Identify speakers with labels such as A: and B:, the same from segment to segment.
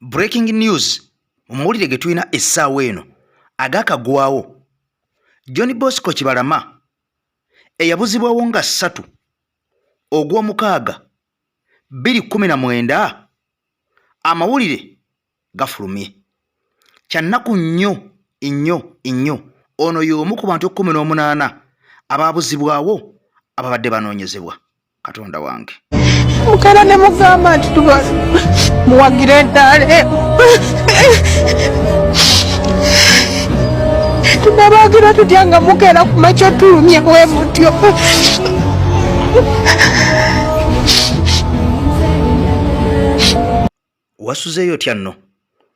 A: Breaking news. Mumulire getulina essaawa eno agakagwawo. John Bosco Kibalama eyabuzibwawo nga 3 ogw'omukaaga 2019 amawulire gafulumye. Kyannaku nnyo ono y'omu ku bantu 18 abaabuzibwawo ababadde banoonyezebwa. Katonda wange
B: mukara ne mugamba nti tuba muwagire ddala tunabagira tutya nga mukera ku makya tulumye bwe mutyo.
A: Wasuzeeyo otya nno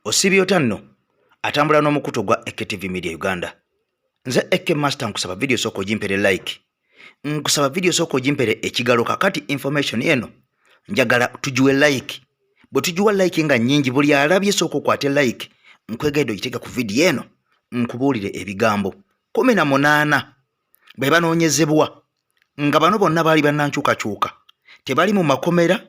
A: osibye otya nno atambula n'omukuto gwa EKTV Media Uganda. Nze EK Master nkusaba video soko ogimpere like, nkusaba video soko ogimpere ekigalo. Kakati information yeno njagala tujuwe like. Bwe tujuwa like nga nnyingi buli alabye soko kwate like, nkwegedde ogiteka ku video eno nkubuulire ebigambo 18 be banoonyezebwa nga bano bonna baali bannankyukakyuka. Tebali mu makomera,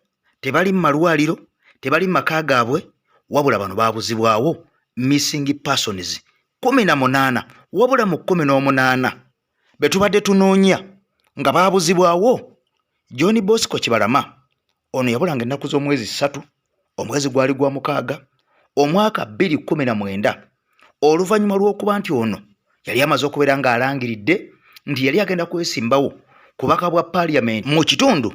A: tebali mu malwaliro, tebali mu maka gaabwe, wabula bano baabuzibwawo missing persons 18 wabula mu 18 be tubadde tunoonya nga baabuzibwawo. John Bosco Kibalama ono yabulanga ennaku z'omwezi 3 omwezi gwali gwa mukaaga omwaka 2019 oluvannyuma lw'okuba nti ono yali amaze okubeera ng'alangiridde nti yali agenda kwesimbawo ku baka bwa parliament mu kitundu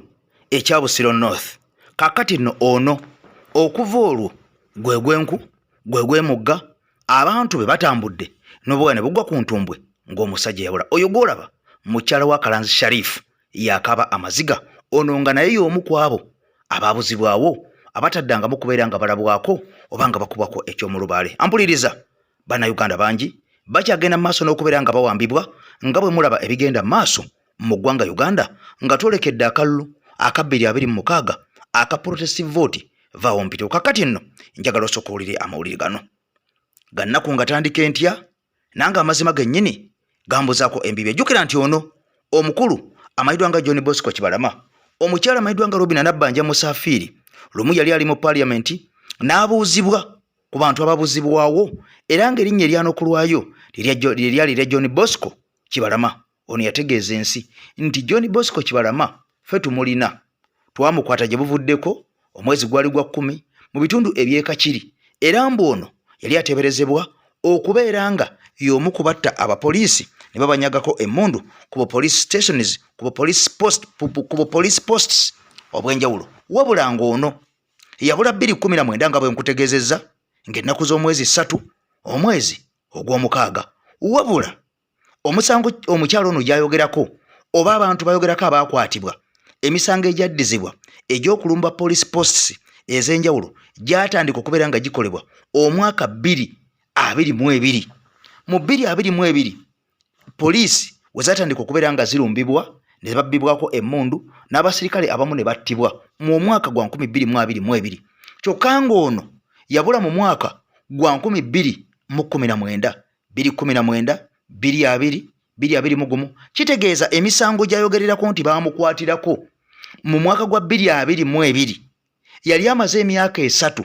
A: ekya Busiro North. Kakati nno ono okuva olwo gwegwenku gwegwemugga abantu be batambudde n'obwana bugwa ku ntumbwe ng'omusajja yabula. Oyo gwolaba mukyala wa Kalanzi Sharif yakaba amaziga ono nga naye y'omu ku abo abaabuzibwawo abataddangamu kubeera nga balabwako oba nga bakubwako eky'omulubaale. Ampuliriza bannayuganda bangi bakyagenda maaso n'okubeera nga bawambibwa nga bwe mulaba ebigenda maaso mu ggwanga Uganda nga twolekedde akalulu aka 2026 aka protestive vote vaawo mpito. Kakati nno njagala osooka owulire amawulire gano gannaku nga tandike ntya nanga amazima gennyini gambuzaako embibi. Ejjukira nti ono omukulu amayiddwa nga John Bosco Kibalama, omukyala amayiddwa nga Robina Nabbanja Musafiri lumu yali ali mu parliament n'abuuzibwa ku bantu ababuzibwawo era ng'erinnya eryanokulwayo lyali lya John Bosco Kibalama. Ono yategeeza ensi nti John Bosco Kibalama ffe tumulina, twamukwata gye buvuddeko omwezi gwali gwa 10 mu bitundu ebyekakiri era mbu ono yali ateeberezebwa okubeera nga y'omu kubatta abapoliisi ne babanyagako emmundu ku police stations, ku police posts obwenjawulo. Wabula ng'ono yabula 2019 nga bwe nkutegeezezza ng'ennaku z'omwezi 3 omwezi ogw'omukaaga. Wabula omusango omukyalo ono gyayogerako oba abantu bayogerako abaakwatibwa emisango egyaddizibwa egy'okulumba police posts ez'enjawulo gyatandika okubeera nga gikolebwa omwaka 2022. Mu 2022 poliisi we zatandika okubeera nga zirumbibwa ne babbibwako emmundu n'abasirikale abamu ne battibwa mu mwaka gwa 2022. Kyokka ng'ono yabula mu mwaka gwa 2019 2021 kitegeeza emisango gyayogererako nti baamukwatirako mu mwaka gwa 2022 yali amaze emyaka 3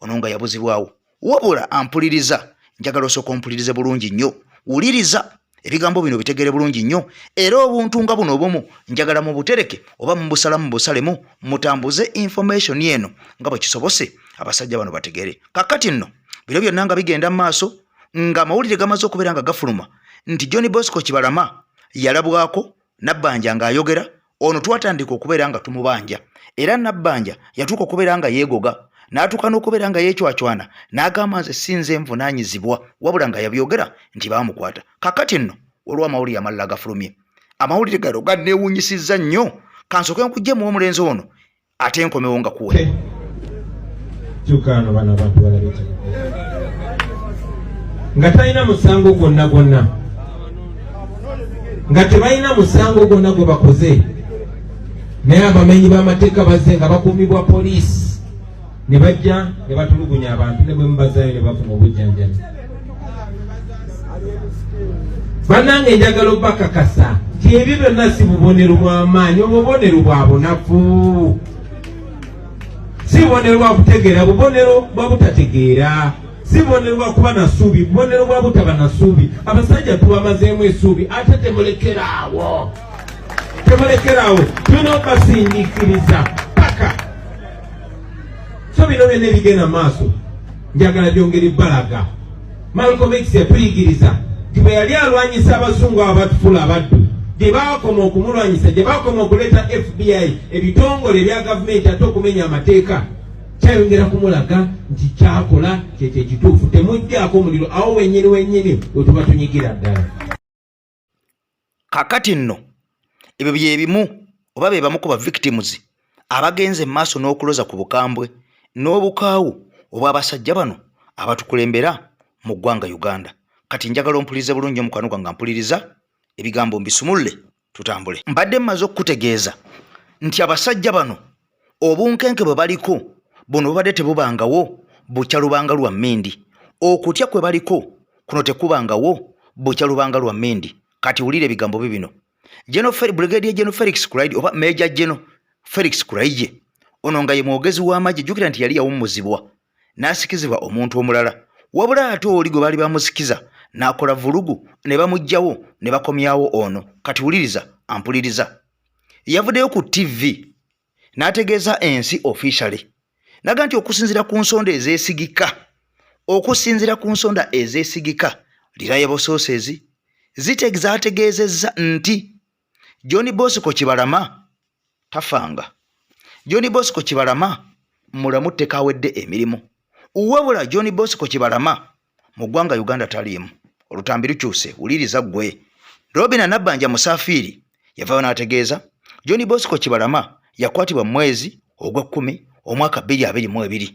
A: ono nga yabuzibwawo. Wabula ampuliriza, njagala osooka ompulirize bulungi nnyo, wuliriza ebigambo bino bitegere bulungi nnyo era obuntu nga buno obumu njagala mu butereke oba mu busalamu busalemu mutambuze information yeno nga bwe kisobose abasajja bano bategere. Kakati nno bino byonna nga bigenda mu maaso nga amawulire gamaze okubeera nga gafuluma nti John Bosco Kibalama yalabwako Nabbanja ng'ayogera. Ono twatandika okubeera nga tumubanja era Nabbanja yatuuka okubeera nga yeegoga n'atuuka n'okubeera nga yeecwacwana n'agamba nze sinze nvunaanyizibwa wabula nga yabyogera nti baamukwata. Kakati nno olw'amawulire amalala agafulumye, amawulire gano ganneewuunyisizza nnyo. Kansooke nkuggyemu omulenzi ono ate nkomewo nga kuwe
C: kyukano bana abantu balabita nga talina musango gwonna nga tebalina musango gwonna gwe bakoze naye abamenyi b'amateeka bazze nga bakuumibwa poliisi ne bajja ne batulugunya abantu ne bwe mubazayo ne bafuna obujjanjabi. Bannange njagala obbakakasa nti ebyo byonna si bubonero bw'amaanyi, obubonero bwa bunafu. si bubonero bwa kutegeera, bubonero bwa butategeera. Si bubonero bwa kuba na ssuubi, bubonero bwa butaba na ssuubi. Abasajja tubamazeemu essuubi ate temulekeraawo. Temulekeraawo, tulina okubasindiikiriza paka. So bino byonna ebigenda mu maaso njagala byongera ebbalaga. Malcolm X yatuyigiriza nti bwe yali alwanyisa abazungu abo batufuula abaddu, gye baakoma okumulwanyisa, gye baakoma okuleeta FBI, ebitongole ebya gavumenti ate okumenya amateeka, kyayongera kumulaga nti kyakola kyekyo ekituufu. Temuggyako omuliro awo wennyini wennyini we tuba tunyigira ddala.
A: Kakati nno ebyo byebimu oba be bamu ku ba victims abagenze mu maaso n'okuloza ku bukambwe n'obukaawu obw'abasajja bano abatukulembera mu ggwanga Uganda. Kati njagala ompulirize bulungi omukwano gwange, mpuliriza ebigambo mbisumulle tutambule. Mbadde mmaze okutegeeza nti abasajja bano obunkenke bwe baliko buno bubadde tebubangawo bukya lubanga lwa mmindi. Okutya kwe baliko kuno tekubangawo bukya lubanga lwa mmindi. Kati wulire ebigambo bibino. Brigadier General Felix Kuraije oba Major General Felix Kuraije ono nga ye mwogezi w'amagye, jjukira nti yali yawummuzibwa n'asikizibwa omuntu omulala, wabula ate oli gwe baali bamusikiza n'akola vulugu ne bamuggyawo ne bakomyawo ono. Kati wuliriza ampuliriza. Yavuddeyo ku TV n'ategeeza ensi officially naga nti okusinziira ku nsonda ezeesigika reliable sources zaategeezezza nti John Bosco Kibalama tafanga. John Bosco Kibalama mulamu tekawedde emirimu. Wabula John Bosco Kibalama mu ggwanga Uganda taliimu. Olutambi lukyuse, wuliriza ggwe. Robina Nabbanja Musafiri yavaayo n'ategeeza John Bosco Kibalama yakwatibwa mu mwezi ogwa 10 omwaka 2022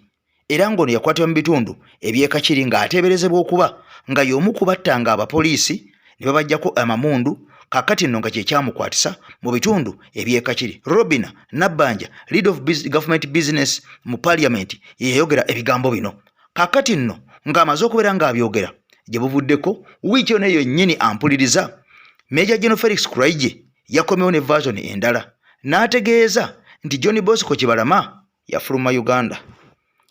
A: era ng'ono yakwatibwa mu bitundu eby'Ekakiri ng'ateeberezebwa okuba nga y'omu ku battanga abapoliisi ne babajjako amamundu. Kakati nno nga kye kyamukwatisa mu bitundu eby'Ekakiri. Robina Nabbanja, lead of government business mu parliament, yeyogera ebigambo bino. Kakati nno ng'amaze okubeera ng'abyogera gye buvuddeko wiiki yonna yennyini ampuliriza Major General Felix Kuraije yakomyewo ne version endala n'ategeeza nti John Bosco Kibalama yafuluma Uganda,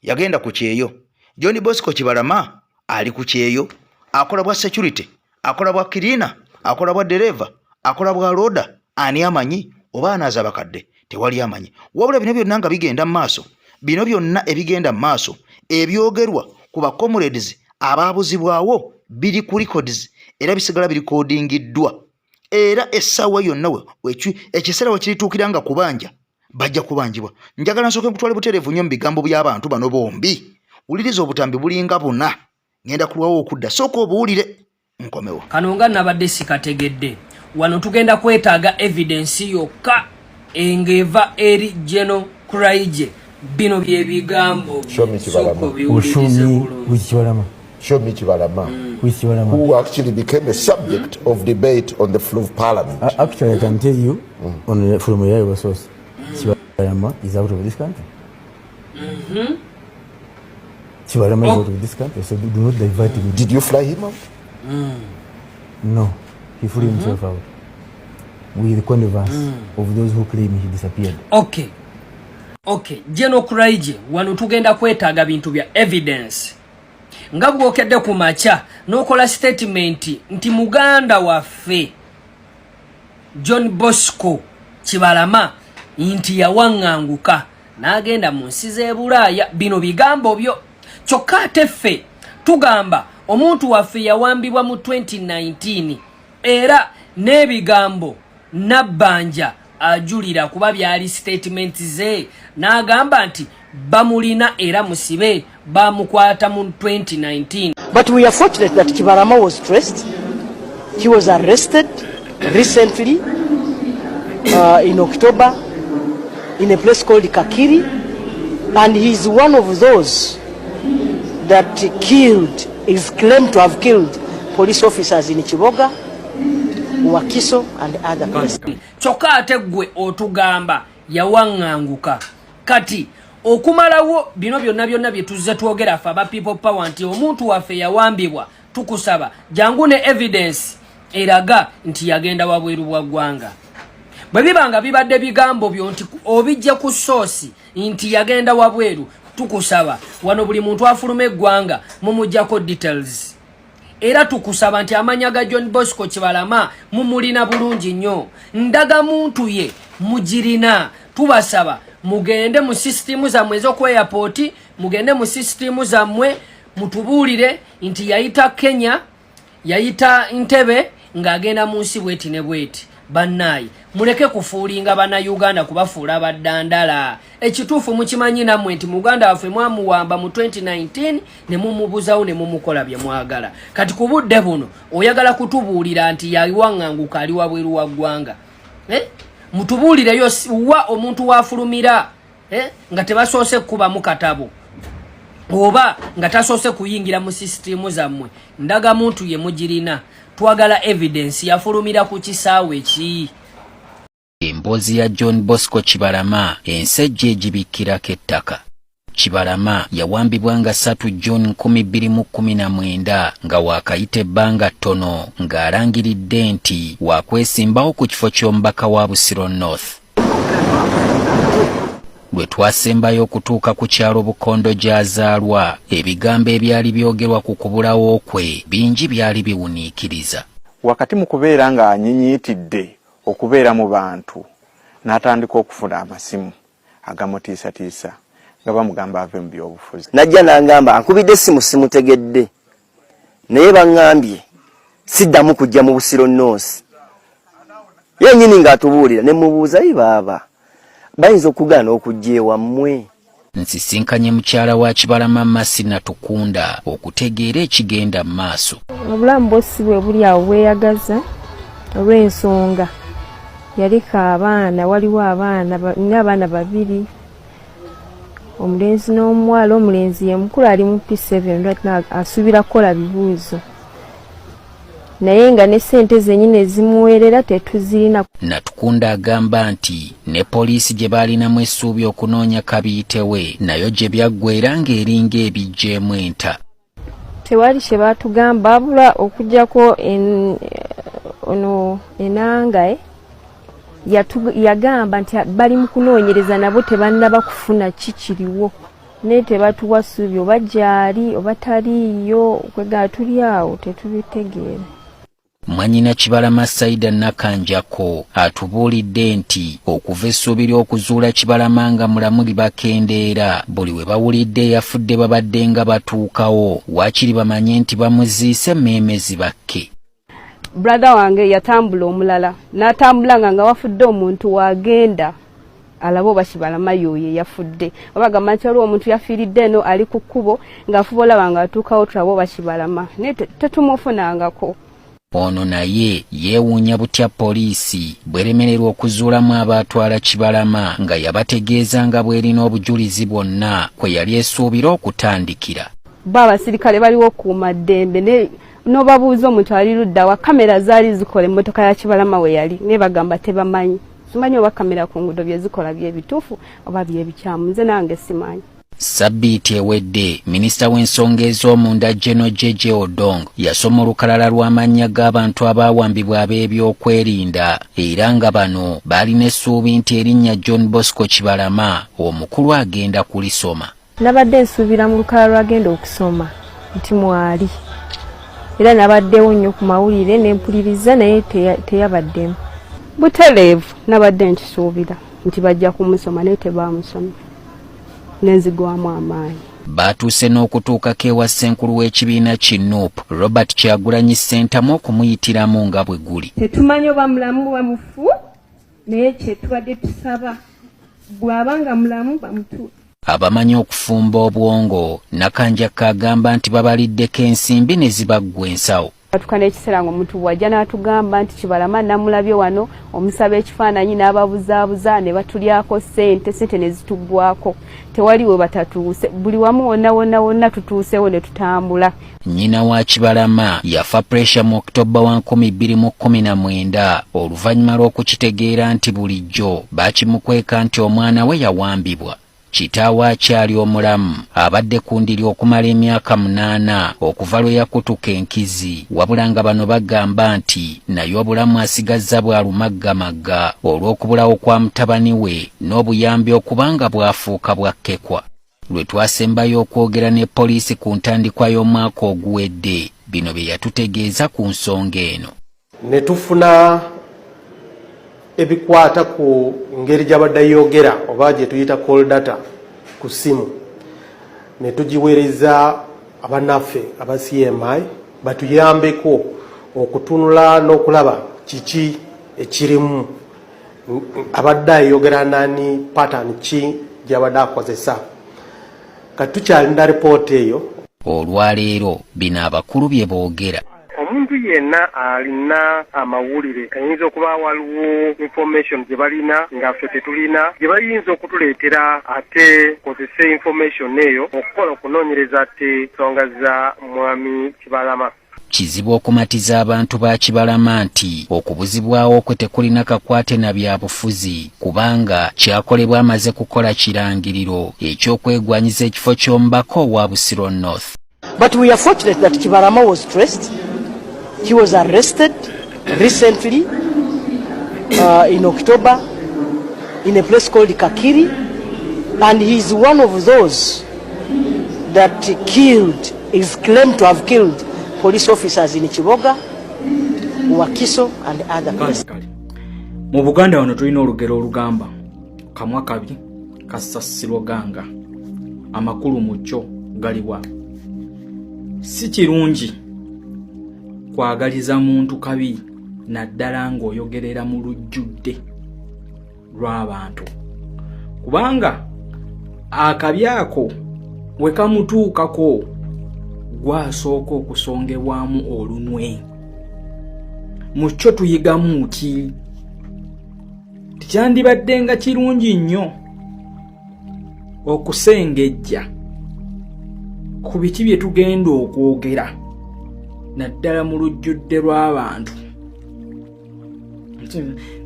A: yagenda ku kyeyo. John Bosco Kibalama ali ku kyeyo, akola bwa security, akola bwa kirina, akola bwa dereva, akola bwa loda. Ani amanyi oba anaaza bakadde? Tewali amanyi. Wabula bino byonna nga bigenda mu maaso, bino byonna ebigenda mu maaso ebyogerwa ku ba comrades abaabuzibwawo biri ku records era bisigala birikodingiddwa. Era essaawa yonna ekiseera we kirituukira nga kubanja bajja kubanjibwa. Njagala nsooke nkutwale butereevu nnyo mu bigambo by'abantu bano bombi. Wuliriza obutambi bulinga buna. Ngenda kulwawo okudda, sooka obuwulire nkomewo.
D: Kano nga nabadde sikategedde wano tugenda kwetaaga evidence yokka engeva eri General Kuraije. Bino bye bigambo.
E: Show me Kibalama. Who actually became a subject of debate on the floor of parliament.
F: Actually, I can tell you from a reliable source, Kibalama is out of this country. Kibalama is out of this country, so do not divert me.
E: Did you fly him out?
F: No, he flew himself out with the connivance of those who claim he disappeared.
D: Okay, General Kuraije, wano tugenda kwetaaga bintu bya evidence. Nga bwokedde ku macha n'okola statement nti muganda waffe John Bosco Kibalama nti yawaŋŋanguka n'agenda mu nsi z'e Bulaaya. Bino bigambo byo kyokka ate ffe tugamba omuntu waffe yawambibwa mu 2019 era n'ebigambo Nabbanja ajulira kuba byali statement ze n'agamba nti bamulina era musibe bamukwata mu 2019.
B: But we are fortunate that Kibalama was traced. He was arrested recently in October in a place called Kakiri, and he's one of those that is claimed to have killed police officers in Kiboga, Wakiso and other places.
D: Kyokka ate gwe otugamba yawaŋŋanguka. Kati okumalawo bino byonna bye tuzze twogera ffe aba people power nti omuntu waffe yawambibwa, tukusaba jangu ne evidence eraga nti yagenda wabweru bwa ggwanga. bwe bibanga bibadde bigambo byo nti obijja ku source nti yagenda wabweru tukusaba wano buli muntu afuluma eggwanga mumujjako details era tukusaba nti amanya ga John Bosco Kibalama mumulina bulungi nnyo ndaga muntu ye mujirina tubasaba mugende mu system zammwe ez'oku airport mugende mu system zammwe mutubuulire nti yayita Kenya yayita Ntebe ng'agenda mu nsi bweti ne bweti bannayi muleke kufuulinga bana Uganda kubafuula abaddandala ekituufu mukimanyi nammwe nti Muganda waffe mwamuwamba mu 2019 ne mumubuzawo ne mumukola bye mwagala kati ku budde buno oyagala kutubuulira nti yayiwaŋŋanguka ali wabweru wa ggwanga mutubuulireyo wa omuntu wafulumira nga tebasoose kuba mu katabo oba nga tasoose kuyingira mu system zammwe ndaga muntu ye mugirina twagala evidence yafulumira ku kisaawe ki
G: emboozi ya John Bosco Kibalama ensejja egibikirako ettaka. Kibalama yawambibwa nga 3 June 2019 nga waakayita ebbanga ttono ng'alangiridde nti waakwesimbawo ku kifo ky'omubaka wa Busiro North. Lwe twasembayo okutuuka ku kyalo Bukondo gy'azaalwa ebigambo ebyali byogerwa ku kubulawo kwe bingi byali biwuniikiriza.
H: Wakati mu kubeera nga anyinyiitidde okubeera mu bantu n'atandika okufuna amasimu agamutiisatiisa nga bamugamba ave mu byobufuzi.
I: Najja n'angamba ankubidde essimu simutegedde naye baŋŋambye siddamu kujja mu Busiro North. Yennyini ng'atubuulira ne mubuuza baaba bayinza okugaana okujja ewammwe.
G: Nsisinkanye mukyala wa Kibalama Masina Tukunda okutegeera ekigenda mu maaso.
J: Obulamu bw'ossi bwe buli awo bweyagaza olw'ensonga yaleka abaana waliwo abaana babiri omulenzi n'omuwala. Omulenzi ye mukulu ali mu P7 asuubira kukola bibuuzo naye nga ne ssente zennyini ezimuweerera tetuzirina.
G: Natukunda agamba nti ne poliisi gye baalinamu essuubi okunoonya kabiitewe nayo gye byaggwera ng'eringa ebijjeemu enta.
J: Tewali kye baatugamba abula okuggyako ono enanga yagamba nti bali mu kunoonyereza nabo tebannaba kufuna kikiriwo naye tebatuwa ssuubi oba gyali oba taliiyo kwegala tuli awo tetubitegeera.
G: Mwanyina Kibalama Saida Nakanjako atubuulidde nti okuva essuubi ly'okuzuula Kibalama nga mulamu libakendeera buli we bawulidde yafudde babadde nga batuukawo waakiri bamanye nti bamuziise mmeeme zibakke.
J: Brother wange yatambula omulala n'atambula nga wafudde omuntu wagenda alabo oba Kibalama yoye yafudde obagamba nti waliwo omuntu yafiiridde eno ali ku kkubo ng'afuba olaba nga atuukawo tulaba oba Kibalama naye tetumufunangako.
G: Ono naye yeewuunya butya poliisi bweremererwa okuzuulamu abaatwala Kibalama nga yabategeeza nga bwerina obujulizi bwonna kwe yali esuubira okutandikira.
J: Bo abasirikale baliwo okuuma ddembe n'obabuuza omuntu ali ludda wa kamera zaali zikola emmotoka ya Kibalama we yali naye bagamba tebamanyi. Simanyi oba kamera ku nguudo bye zikola by'ebituufu oba by'ebikyamu nze nange simanyi.
G: Sabbiiti ewedde minisita w'ensonga ez'omunda General Jeje Odong yasoma olukalala lw'amannya g'abantu abaawambibwa ab'ebyokwerinda era nga bano baalina essuubi nti erinnya John Bosco Kibalama omukulu agenda kulisoma.
J: Nabadde nsuubira mu lukalala lwagenda okusoma nti mwali era nabaddewo nnyo ku mawulire n'empuliriza naye teyabaddemu. Butereevu nabadde nkisuubira nti bajja kumusoma naye tebaamusoma. Nenzigwamu amaanyi.
G: Baatuuse n'okutuukako ewa ssenkulu w'ekibiina ki NUP Robert Kyagulanyi Ssentamu okumuyitiramu nga bwe guli.
J: Tetumanyi oba mulamu bamufu naye kye tubadde tusaba bw'abanga mulamu bamutuusa.
G: Abamanyi okufumba obwongo Nakanjaka agamba nti babaliddeko ensimbi ne zibaggwa ensawo.
J: Batukana ekiseera ng'omuntu bw'ajja n'atugamba nti Kibalama namulabye wano omusaba ekifaananyi n'ababuzaabuza ne batulyako ssente ne zituggwako. Tewali we batatuuse buli wamu wonna tutuusewo ne tutambula.
G: Nnyina wa Kibalama yafa pressure mu Oktoba 2019 oluvannyuma lw'okukitegeera nti bulijjo baakimukweka nti omwana we yawambibwa. kitaawe akyali omulamu abadde ku ndiri okumala emyaka 8 okuva lwe yakutuka enkizi, wabula nga bano bagamba nti naye obulamu asigazza bwalumaggamagga olw'okubulawo kwa mutabani we n'obuyambi okubanga bwafuuka bwakkekwa. Lwe twasembayo okwogera ne poliisi ku ntandikwa y'omwaka oguwedde, bino bye yatutegeeza ku nsonga eno.
K: Ne tufuna ebikwata ku ngeri gy'abadde yogera oba gye tuyita call data ku simu, ne tugiweereza abannaffe aba CMI batuyambeko okutunula n'okulaba kiki ekirimu, abadde ayogera nani pattern ki gy'abadde akozesa. Kati tukyalinda ripoota eyo.
G: Olwaleero bino abakulu bye boogera.
K: Omuntu yenna alina amawulire ayinza okuba waliwo information gye balina nga ffe tetulina gye bayinza okutuleetera ate kozese information eyo okukola okunoonyereza ate nsonga za mwami Kibalama.
G: Kizibu okumatiza abantu ba Kibalama nti okubuzibwawo kwe tekulina kakwate na byabufuzi kubanga kyakolebwa amaze kukola kirangiriro ekyokwegwanyiza ekifo ky'omubaka owa Busiro North.
B: But we are fortunate that Kibalama was traced. He was arrested recently in October in a place called Kakiri, and he's one of those that is claimed to have killed police officers in Chiboga, Wakiso and other places.
L: Mu Buganda wano tulina olugero olugamba kamwa kabi kasasirwa ganga amakulu mucyo galiwa. Si kirungi kwagaliza muntu kabi naddala ng'oyogerera mu lujjudde lw'abantu, kubanga akabi ako we kamutuukako gwasooka okusongebwamu olunwe. Mu kyo tuyigamu ki? Tikyandibadde nga kirungi nnyo okusengejja ku biti bye tugenda okwogera naddala mu lujjudde lw'abantu.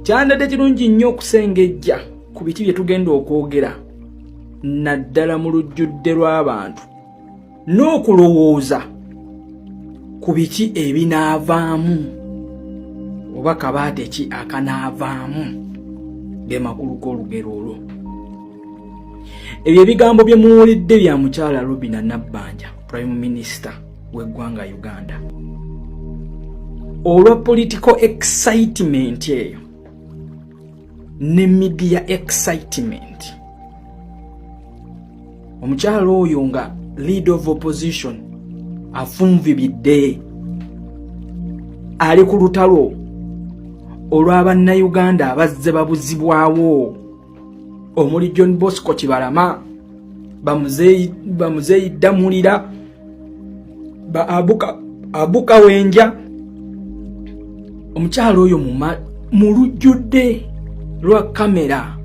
L: Kyandadde kirungi nnyo okusengejja ku biti bye tugenda okwogera naddala mu lujjudde lw'abantu n'okulowooza ku biki ebinaavaamu oba kabaate ki akanaavaamu ge makulu g'olugero olwo. Ebyo ebigambo bye muwulidde bya mukyala Robinah Nabbanja, Prime Minister w'eggwanga Uganda. Olwa political excitement eyo ne media excitement, omukyala oyo nga leader of opposition afunvibidde ali ku lutalo olw'Abannayuganda abazze babuzibwawo omuli John Bosco Kibalama, bamuzeeyi Damulira, abuka Wenja. Omukyala oyo mu lujjudde lwa kamera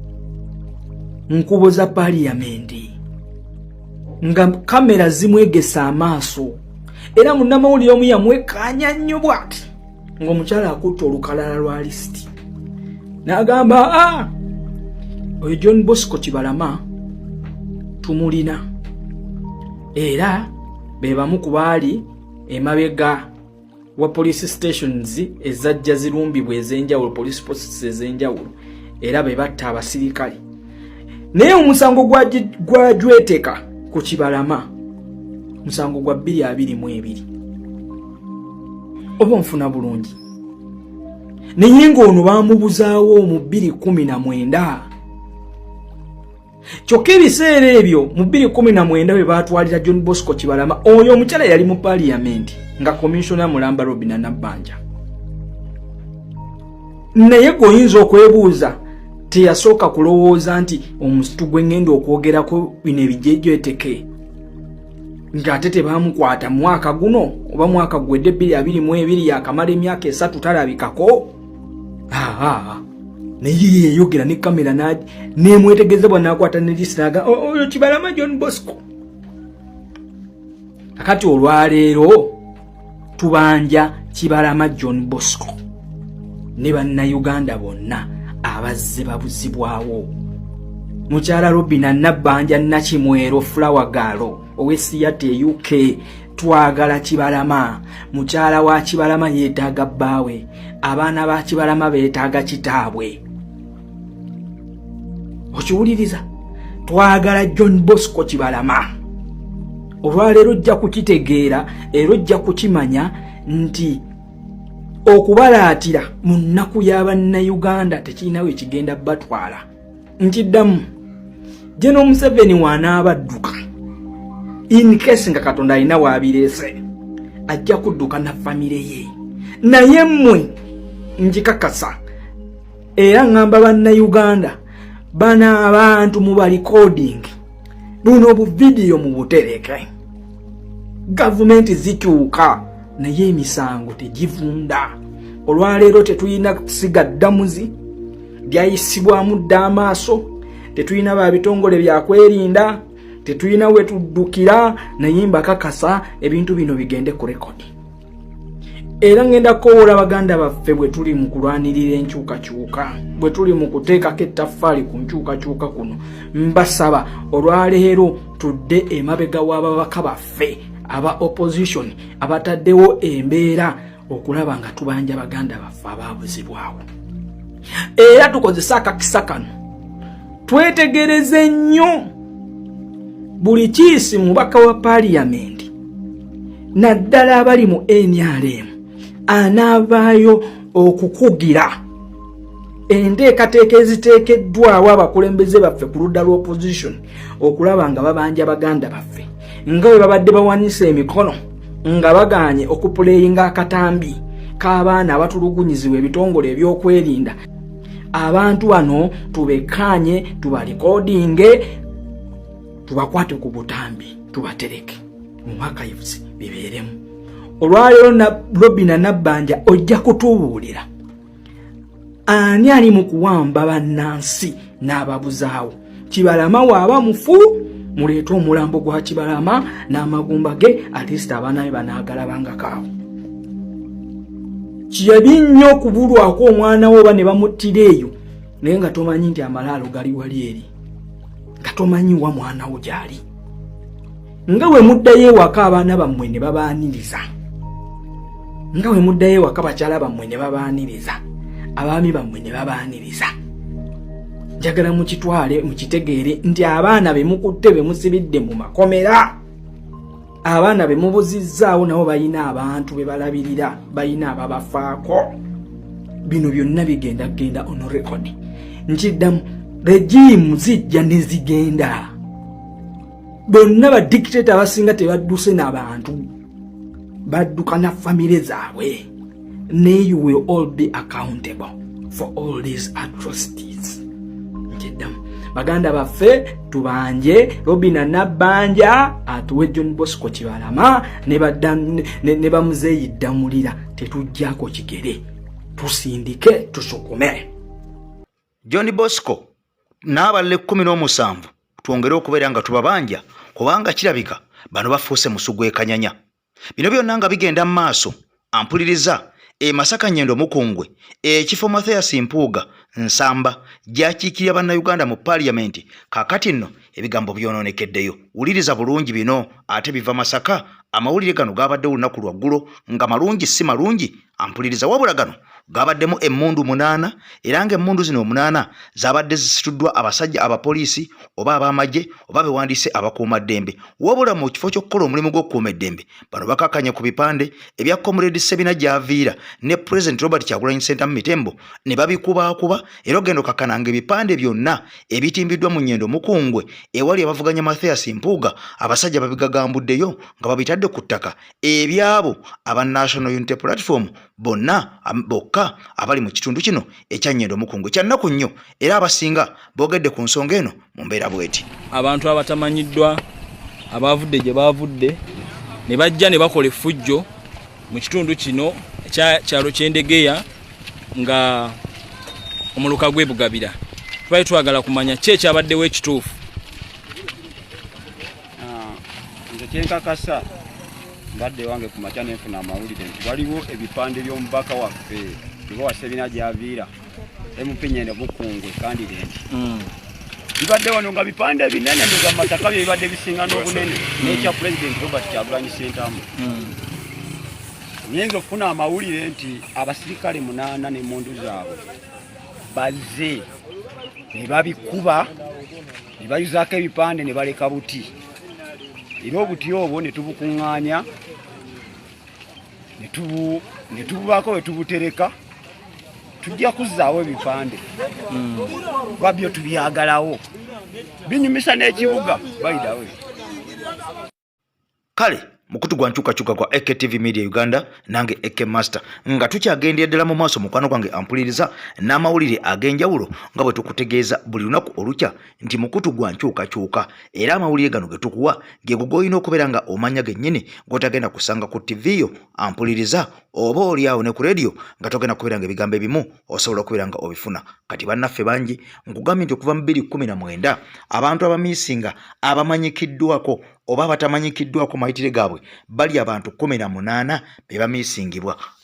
L: nkubo za parliamenti nga kamera zimwegesa amaaso, era munnamawulire omu yamwekanya nnyo bw'ati ng'omukyala akutte olukalala lwa lisiti n'agamba oyo John Bosco Kibalama tumulina, era be bamu ku baali emabega wa police stations ezajja zirumbibwa ez'enjawulo, police posts ez'enjawulo, era be batta abasirikale. Naye omusango gwajweteka ku Kibalama musango gwa 222. Oba nfuna bulungi. Naye ng'ono bamubuzaawo mu 2019. Kyokka ebiseera ebyo mu 2019 bwe baatwalira John Bosco Kibalama, oyo omukyala yali mu parliament nga commissioner Mulamba Robinah Nabbanja. Naye goyinza okwebuuza teyasooka kulowooza nti omusitu gwe ngenda okwogerako bino ebijejjeteke ng'ate tebamukwata mwaka guno oba mwaka gwedde 2022 yakamala emyaka 3 talabikako. Naye yeyogera ne kamera nemwetegezebwa n'akwata ne lisinaga oyo Kibalama John Bosco. Akati olwaleero tubanja Kibalama John Bosco ne Bannayuganda bonna abazze babuzibwawo mukyala Robina Nabbanja Nakimwero Flower Girl ow'Esiyate UK. Twagala Kibalama. Mukyala wa Kibalama yeetaaga bbaawe. Abaana ba Kibalama beetaaga kitaabwe. Okiwuliriza? Twagala John Bosco Kibalama. Olwaleero ojja kukitegeera era ojja kukimanya nti okubalaatira mu nnaku y'Abannayuganda tekirinawo ekigenda batwala. Nkiddamu General Museveni wanaabadduka in case nga Katonda alina waabireese ajja kudduka na famire ye. Naye mmwe njikakasa era ngamba Bannayuganda bana abantu mu recording buno bu video mu butereke. Government zikyuka naye emisango tegivunda. Olwaleero tetuyina kusiga ddamuzi byayisibwamu dda amaaso, tetuyina babitongole byakwerinda, tetuyina wetuddukira, naye mbakakasa ebintu bino bigende ku rekodi. Era ngenda koola baganda baffe bwe tuli mu kulwanirira enkyukakyuka, bwe tuli mu kuteekako ettaffaali ku nkyukakyuka kuno, mbasaba olwaleero tudde emabega w'ababaka baffe aba opposition abataddewo embeera okulaba nga tubanja baganda baffe abaabuzibwawo. Era tukozesa akakisa kano twetegereze nnyo buli kiisi mubaka wa parliament naddala abali mu NRM anaavaayo okukugira enteekateeka eziteekeddwawo abakulembeze baffe ku ludda lw'opposition okulaba nga babanja baganda baffe nga bwe babadde bawanisa emikono nga bagaanye okupuleyinga akatambi k'abaana abatulugunyizibwa ebitongole ebyokwerinda. Abantu bano tubekanye, tubalikodinge, tubakwate ku butambi, tubatereke mu archives bibeeremu. Olwaleero na Robina Nabbanja ojja kutubuulira ani ali mu kuwamba bannansi n'ababuzaawo. Kibalama waaba mufu, muleeta omulambo gwa Kibalama n'amagumba ge, at least abaana be banaagalabangakaawo. Kiyabi nnyo okubulwako omwana wo oba ne bamuttira eyo naye nga tomanyi nti amalaalo gali wali eri, nga tomanyi wa mwana wo gyali. Nga we muddayo ewaka abaana bammwe ne babaaniriza, nga we muddayo ewaka bakyala bammwe ne babaaniriza, abaami bammwe ne babaaniriza. Njagala mukitwale mukitegeere nti abaana be mukutte be musibidde mu makomera, abaana be mubuzizzaawo nabo balina abantu be balabirira, balina ababafaako. Bino byonna bigenda on record. Nkiddamu regime zijja ne zigenda. Bonna ba dictator abasinga tebadduse n'abantu, badduka na famire zaabwe. You will all be accountable for all these atrocities. Nkiddamu baganda baffe tubanje Robina Nabbanja atuwe John Bosco Kibalama ne bamuzeeyiddamulira tetujjako kigere, tusindike tusukume.
A: John Bosco n'abalala 17 twongere okubeera nga tubabanja kubanga kirabika bano bafuuse musugu ekanyanya. Bino byonna nga bigenda mu maaso ampuliriza Masaka Nyendo Mukungwe ekifo Mathias Mpuuga Nsamba gyakiikirira Bannayuganda mu parliament. Kakati nno ebigambo byonoonekeddeyo. Wuliriza bulungi bino ate biva Masaka. Amawulire gano gabadde olunaku lwaggulo nga malungi si malungi. Ampuliriza wabula gano gabaddemu emmundu 8 era ng'emmundu zino 8 zabadde zisituddwa abasajja abapoliisi oba abamagye oba bewandiise abakuumaddembe. Wabula mu kifo ky'okukola omulimu gw'okukuuma eddembe bano bakakanye ku bipande ebya Comrade Sebina Javiira ne President Robert Kyagulanyi Ssentamu Mitembo ne babikubaakuba era ogenda okakananga ebipande byonna ebitimbiddwa mu Nyendo Mukungwe ewali abavuganya Mathias Mpuuga. Abasajja babigagambuddeyo nga babitadde ku ttaka ebyabo aba National Unity Platform bonna bokka abali mu kitundu kino ekya Nyendo Mukungwe. Kyannaku nnyo era abasinga boogedde ku nsonga eno mu mbeera bweti.
M: Abantu abatamanyiddwa abavudde gye bavudde ne bajja ne bakola effujjo mu kitundu kino kyalo ky'Endegeya nga omuluka gwe Bugabira. Twali twagala kumanya ki ekyabaddewo ekituufu.
N: Nze kyenkakasa mbadde wange ku makya nenfuna amawulire nti waliwo ebipande by'omubaka waffe Sebina Javiira MP Nyendo Mukungwe candidate bibadde wano nga bipande binene ndoga mataka bye bibadde bisinga n'obunene n'ekya President Robert Kyagulanyi Ssentamu. Nyenzo funa amawulire nti abasirikale 8 ne mundu zaabwe bazze ne babikuba ne bayuzaako ebipande ne baleka buti. Era obuti obwo ne tubukuŋŋaanya ne tububaako we tubutereka tujja kuzzaawo ebipande babyo tubyagalawo binyumisa n'ekibuga bayidawe.
A: Kale mukutu gwa nkyukakyuka kwa AKTV Media Uganda nange AK Master nga tukyagendera ddala mu maaso mukwano gwange ampuliriza n'amawulire ag'enjawulo nga bwe tukutegeeza buli lunaku olukya nti mukutu gwa nkyukakyuka era amawulire gano ge tukuwa ge gogoyina okubeera nga omanya gennyini g'otagenda kusanga ku TV yo ampuliriza oba oli awo ne ku radio nga togenda kubeera nga ebigambo ebimu osobola okubeera nga obifuna. Kati bannaffe bangi nkugambye nti okuva mu 2019 abantu abamiisinga abamanyikiddwako oba batamanyikiddwako mayitire gaabwe bali abantu 18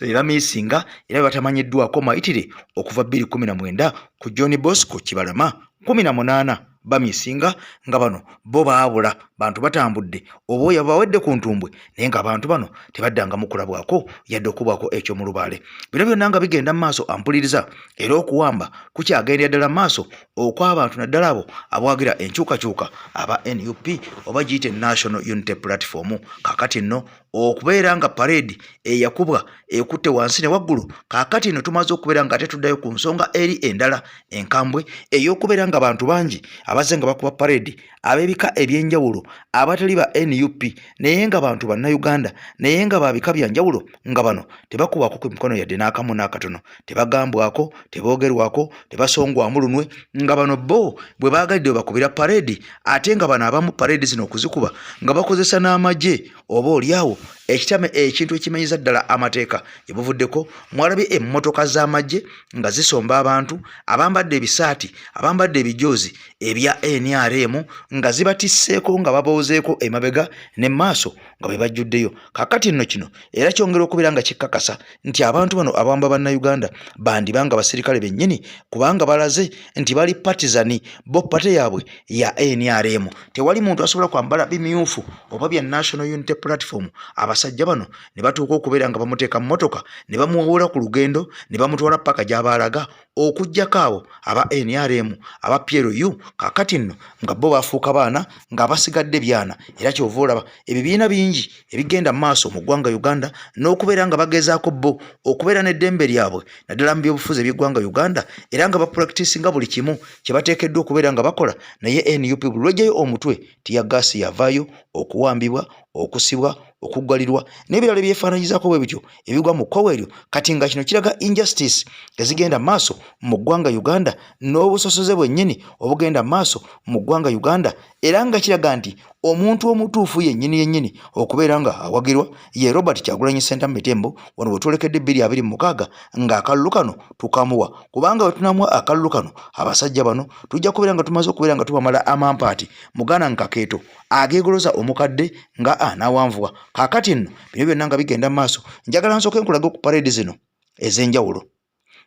A: bebamiisinga era batamanyiddwako mayitire okuva 2019 ku John Bosco Kibalama 18 bamiisinga nga bano bo baabula bantu batambudde oboya bawedde ku ntumbwe naye nga abantu bano tebaddanga mukulabwako yadde okubwako ekyo mu lubaale. Bino byonna nga bigenda mu maaso ampuliriza era okuwamba kukyagendera ddala mu maaso okw'abantu naddala abo abawagira enkyukakyuka aba NUP oba giyite National Unity Platform. Kaakati nno okubeera nga parade eyakubwa ekutte wansi ne waggulu, kaakati nno tumaze okubeera nga tetuddayo ku nsonga eri endala enkambwe ey'okubeera nga abantu bangi abazze nga bakuba parade ab'ebika ebyenjawulo abatali ba NUP naye nga bantu bannayuganda naye nga babika byanjawulo nga bano tebakubwako ku mikono yadde n'akamu n'akatono, tebagambwako, teboogerwako, tebasongwamu lunwe nga bano bo bwe baagalidde bakubira parade ate nga bano abamu parade zino okuzikuba nga bakozesa n'amagye oba oliawo ekitame ekintu ekimanyiza ddala amateeka ebuvuddeko mwalabye emmotoka z'amagye nga zisomba abantu abambadde ebisaati abambadde ebijoozi ebya NRM nga zibatisseeko nga baboozeeko emabega ne maaso nga bwe bajjuddeyo. Kaakati nno kino era kyongera okubeera nga kikkakasa nti abantu bano abamba bannayuganda bandibanga basirikale bennyini kubanga balaze nti bali partizani bo pate yaabwe ya NRM. Tewali muntu asobola kwambala bimyufu oba bya National Unity Platform. Abasajja bano ne batuuka okubeera nga bamuteeka mu mmotoka ne bamuwawula ku lugendo ne bamutwala paka gy'abaalaga okuggyako abo aba NRM aba PLU. Kaakati nno nga bo bafuuka baana nga basigadde byana era kyova olaba ebibiina bingi ebigenda mu maaso mu ggwanga Uganda n'okubeera nga bagezaako bo okubeera n'eddembe lyabwe naddala mu byobufuzi eby'eggwanga Uganda era nga bapracticinga buli kimu kye bateekeddwa okubeera nga bakola. Naye NUP buli lwejjayo omutwe tiyagaasi yavaayo okuwambibwa okusibwa okuggalirwa n'ebirala ebyefaananyizaako bwe bityo ebigwa mu kkowa eryo. Kati nga kino kiraga injustice ezigenda maaso mu ggwanga Uganda n'obusosoze bwennyini obugenda maaso mu ggwanga Uganda era nga kiraga nti omuntu omutuufu yennyini okubeera nga awagirwa ye Robert Kyagulanyi Ssentamu Mitembo wano bwe twolekedde 2026 ng'akalulu kano tukamuwa kubanga bwe tunamuwa akalulu kano abasajja bano tujja kubeera nga tumaze okubeera nga tubamala amampaati mugana nkakeeto ageegoloza omukadde nga anawanvuwa. Kaakati nno bino byonna nga bigenda mu maaso njagala nsooke nkulaga ku parade zino ez'enjawulo.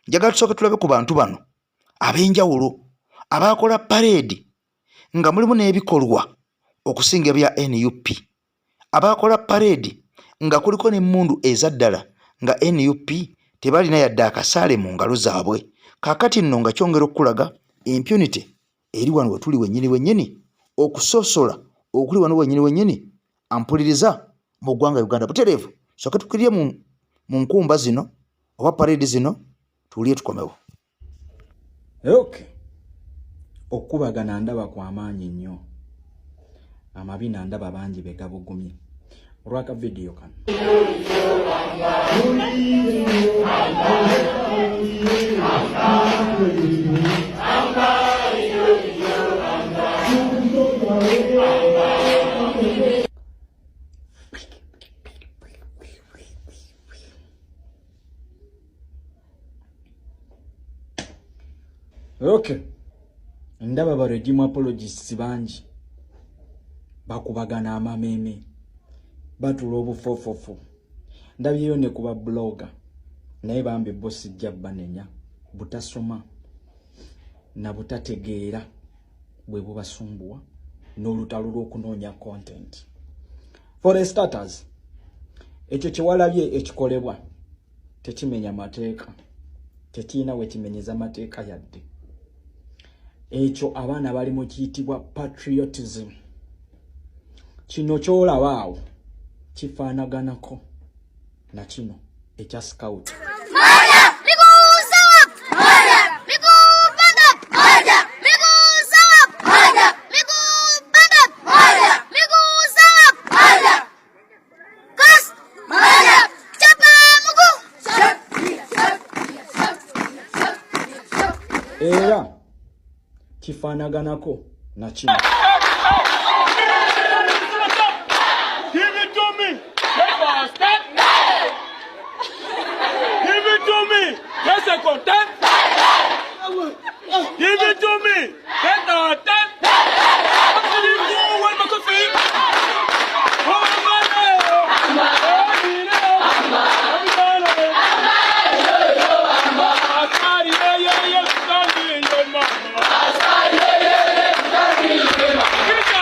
A: Njagala tusooke tulabe ku bantu bano ab'enjawulo abaakola parade nga mulimu n'ebikolwa okusinga bya NUP, abaakola parade nga kuliko n'emmundu ezaddala nga NUP tebalina yadde akasaale mu ngalo zaabwe. Kaakati nno nga kyongera okulaga impunity eri wano we tuli wennyini okusoosola okuli wano wennyini ampuliriza mu ggwanga Uganda butereevu. Sooke tukirye mu nkumba zino oba parade zino tuliye tukomewo.
L: Okay. Okubagana ndaba kwa maanyi nnyo. Amabi ndaba bangi begabugumye. Olwaka video kano. Okay. Ndaba baregimu apologists bangi bakubagana amameme batula obufofofu. Ndabyeyo ne kuba blogger naye bambi bosi jabba nenya butasoma na butategeera bwe bubasumbuwa n'olutalo lw'okunoonya content. For the starters, ekyo kyewalabye ekikolebwa tekimenya mateeka, tekiina we kimenyeza mateeka yadde. Ekyo abaana bali mu kiyitibwa patriotism. Kino kyolaba awo kifaanaganako na kino ekya scout. Era kifaanaganako na kino.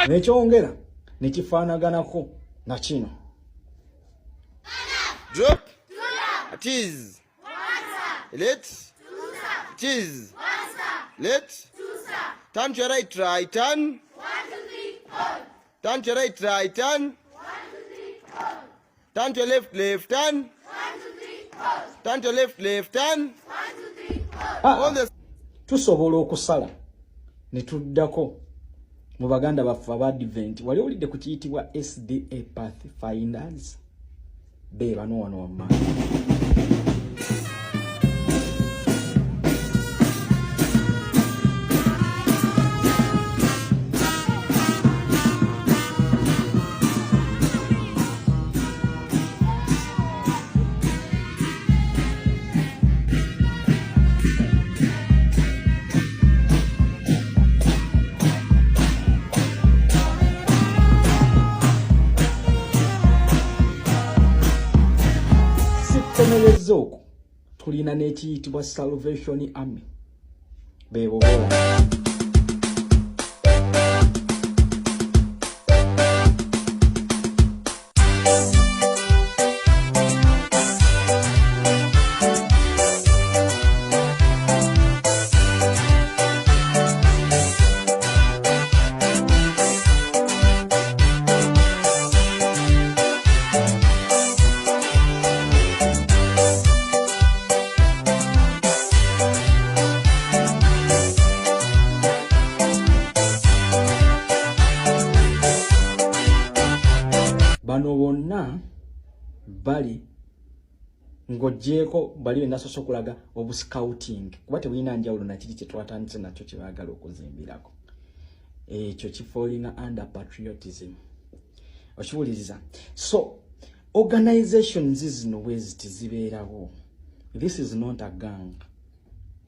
L: Nekyongera nekifaanaganako na kino.
O: Drop. Tease. Let. Tease. Let. Turn to your right, right, turn. 1, 2, 3, hold. Turn to your right, right, turn. 1, 2, 3, hold. Turn to your left, left, turn. 1, 2, 3, hold. Turn to your left, left, turn. 1, 2, 3, hold.
L: Tusobola okusala ne tuddako mu baganda baffe aba Advent. Wali olidde ku kiyitibwa SDA Pathfinders be bano wano wamma. Oku tulina n'ekiyitibwa Salvation Army bebobola. Bano bonna bali ng'ogyeko bali benasoose okulaga obuscouting kuba tebulina njawulo nakiri kye twatandise nakyo kye baagala okuzimbirako. Ekyo kifalling under patriotism. Okiwuliriza? So organizations zino bweziti zibeerawo. This is not a gang.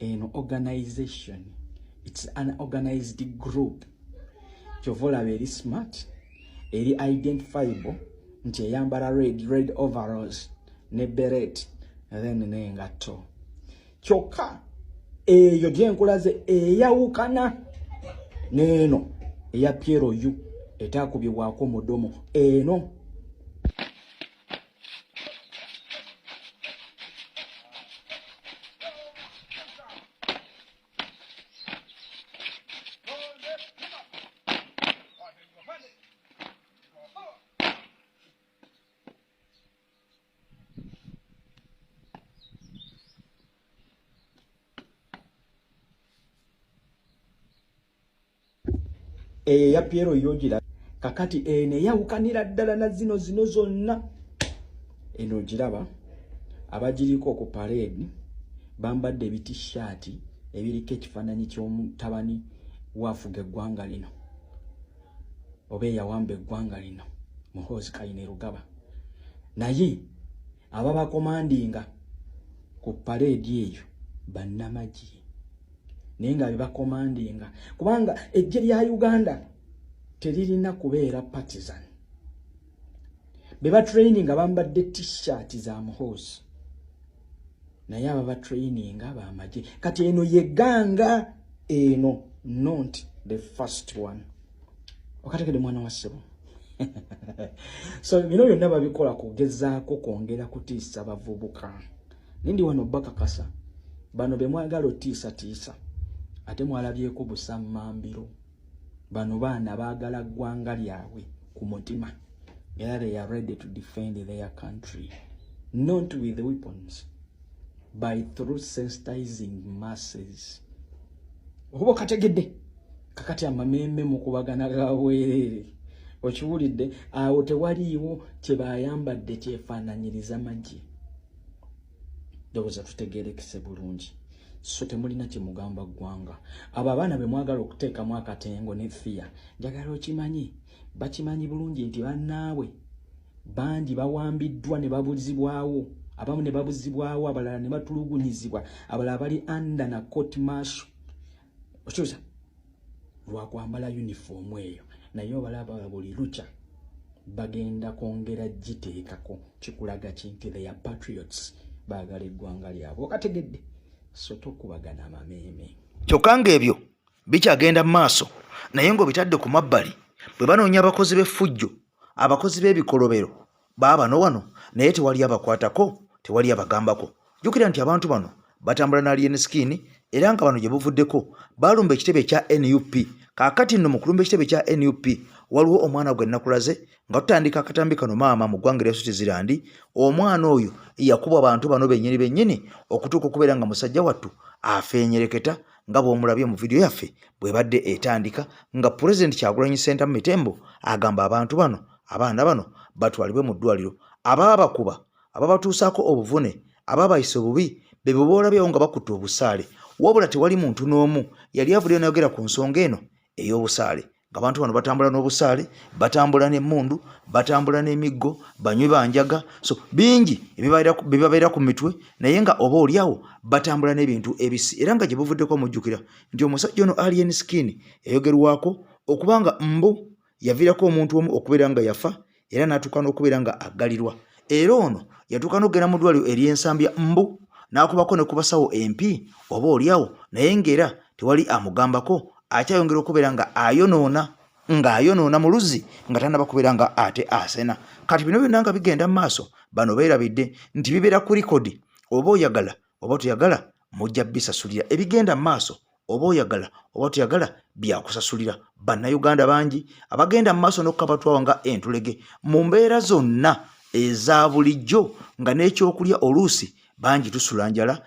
L: An organization. It's an organized group. Kyovola very smart. Eri identifiable nti eyambala red overalls ne beret then n'engatto. Kyokka eyo gyenkulaze eyawukana n'eno eya Piero Yu etakubibwako mudomo eno. Ya Piero Yogira kakati ene yawukanira ddala na zino zonna eno giraba abagiriko ku parade bambadde ebiti-shirt ebiriko ekifaananyi ky'omutabani waafuga eggwanga lino oba eyawamba eggwanga lino Muhoozi Kainerugaba, naye ababakomandinga ku parade eyo bannamagye naye nga bebakomandinga kubanga ejje lya Uganda teririna kubeera partisan. Beba training bambadde t-shirt za Muhoozi naye ababa training abamagye kati eno yeganga eno not the first one. Okategedde mwana wa ssebo. So bino byonna babikola kugezaako kwongera kutiisa bavubuka. Nindi wano bakakasa bano be mwagala otiisa ate mwalabyeko busammambiro. Bano baana baagala ggwanga lyabwe ku mutima. They are ready to defend their country, not with weapons, by through sensitizing masses. Oba kategedde kakati amameme mu kubagana gaweerere okiwulidde awo tewaliiwo kye bayambadde kyefaananyiriza magi. Ndowooza tutegeerekese bulungi. So temulina kye mugamba ggwanga. Abo abaana be mwagala okuteekamu akatengo ne fiya njagala okimanyi bakimanyi bulungi nti bannaabwe bangi bawambiddwa ne babuzibwawo, abamu ne babuzibwawo, abalala ne batulugunyizibwa, abalala bali under na court martial. Okyusa lwakwambala uniform eyo naye obalaba buli lucha bagenda kwongera giteekako kikulaga kinti they are patriots, baagala eggwanga lyabwe. Okategedde so tokubagana amameme.
A: Kyokka ng'ebyo bikyagenda mu maaso naye ng'obitadde ku mabbali bwe banoonya abakozi b'effujjo, abakozi b'ebikolobero baabano wano naye tewali abakwatako, tewali abagambako. Jjukira nti abantu bano batambula na alien skin era nga bano gye buvuddeko baalumba ekitebe kya NUP. Kaakati nno mu kulumba ekitebe kya NUP waliwo omwana gwe nnakulaze nga tutandika akatambi kano maama mu ggwanga lya Switzerland. Omwana oyo yakuba abantu bano bennyini okutuuka okubeera nga musajja wattu afeenyereketa nga bw'omulabye mu vidiyo yaffe bwe badde etandika nga President Kyagulanyi Ssentamu Mitembo agamba abantu bano, abaana bano batwalibwe mu ddwaliro. Abaabakuba, ababatuusaako obuvune, abaabayisa obubi be boolabyewo nga bakutte obusaale. Wabula tewali muntu n'omu yali avuddeyo n'ayogera ku nsonga eno ey'obusaale. Abantu bano batambula n'obusaale, batambula n'emmundu, batambula n'emiggo, banywi banjaga, so bingi ebibabeera ku mitwe naye nga oba oliawo batambula n'ebintu ebisi. Era nga gye buvuddeko mujjukira nti omusajja ono alien skin eyogerwako okubanga mbu yaviirako omuntu omu okubeera nga yafa era n'atuuka n'okubeera nga aggalirwa. Era ono yatuuka n'okugenda mu ddwaliro ery'ensambya mbu n'akubako ne ku basawo empi oba oliawo naye ng'era tewali amugambako, akyayongera okubeera nga ayonoona mu luzzi nga tannaba kubeera nga ate asena. Kati bino byonna nga bigenda mu maaso bano beerabidde nti bibeera ku likodi. Oba oyagala oba toyagala mujja bisasulira. Ebigenda mu maaso oba oyagala oba toyagala byakusasulira. Bannayuganda bangi abagenda mu maaso n'okukabatwawo nga entulege mu mbeera zonna eza bulijjo nga n'ekyokulya oluusi bangi tusula njala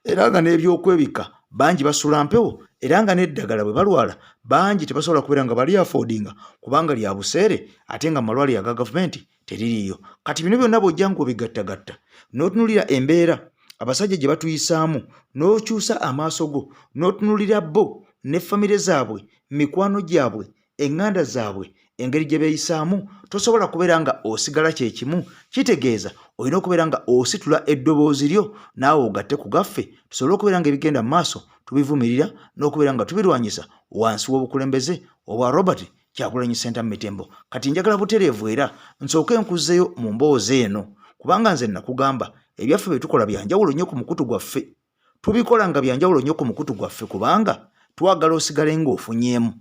A: era nga n'ebyokwebika bangi basula mpewo era nga n'eddagala bwe balwala bangi tebasobola kubeera nga bali affordinga kubanga lya buseere ate nga malwaliro aga gavumenti teririiyo. Kati bino byonna bw'ojja ng'obigattagatta n'otunulira embeera abasajja gye batuyisaamu n'okyusa amaaso go n'otunulira bo ne famire zaabwe, mikwano gyabwe, eŋŋanda zaabwe, engeri gye beeyisaamu tosobola kubeera nga osigala kye kimu. Kitegeeza olina okubeera nga ositula eddoboozi lyo naawe ogatte ku gaffe tusobole okubeera nga ebigenda mu maaso tubivumirira n'okubeera nga tubirwanyisa wansi w'obukulembeze obwa Robert Kyagulanyi Ssentamu Mitembo. Kati njagala butereevu era nsooke nkuzzeyo mu mboozi eno kubanga nze nakugamba ebyaffe bye tukola byanjawulo nnyo ku mukutu gwaffe. Tubikola nga byanjawulo nnyo ku mukutu gwaffe kubanga twagala osigale ng'ofunyeemu,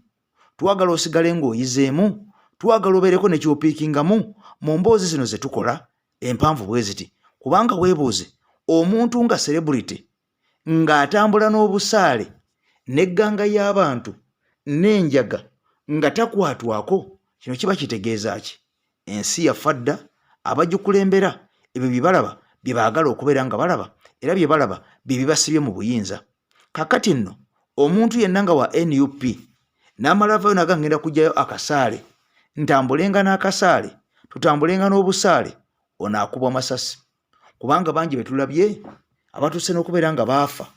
A: twagala osigale ng'oyizeemu, twagala obeereko ne ky'opiikingamu mu mboozi zino ze tukola empanvu bwe ziti. Kubanga weebuuze omuntu nga celebrity ng'atambula n'obusaale n'egganga y'abantu n'enjaga nga takwatwako, kino kiba kitegeeza ki? Ensi yafa dda, abagikulembera ebyo bye balaba bye baagala okubeera nga balaba era bye balaba bye bibasibye mu buyinza. Kakati nno omuntu yenna nga wa NUP n'amala avayo naga ngenda kujjayo akasaale, ntambulenga n'akasaale, tutambulenga n'obusaale, onaakubwa masasi. Kubanga bangi betulabye abatuuse n'okubeera nga baafa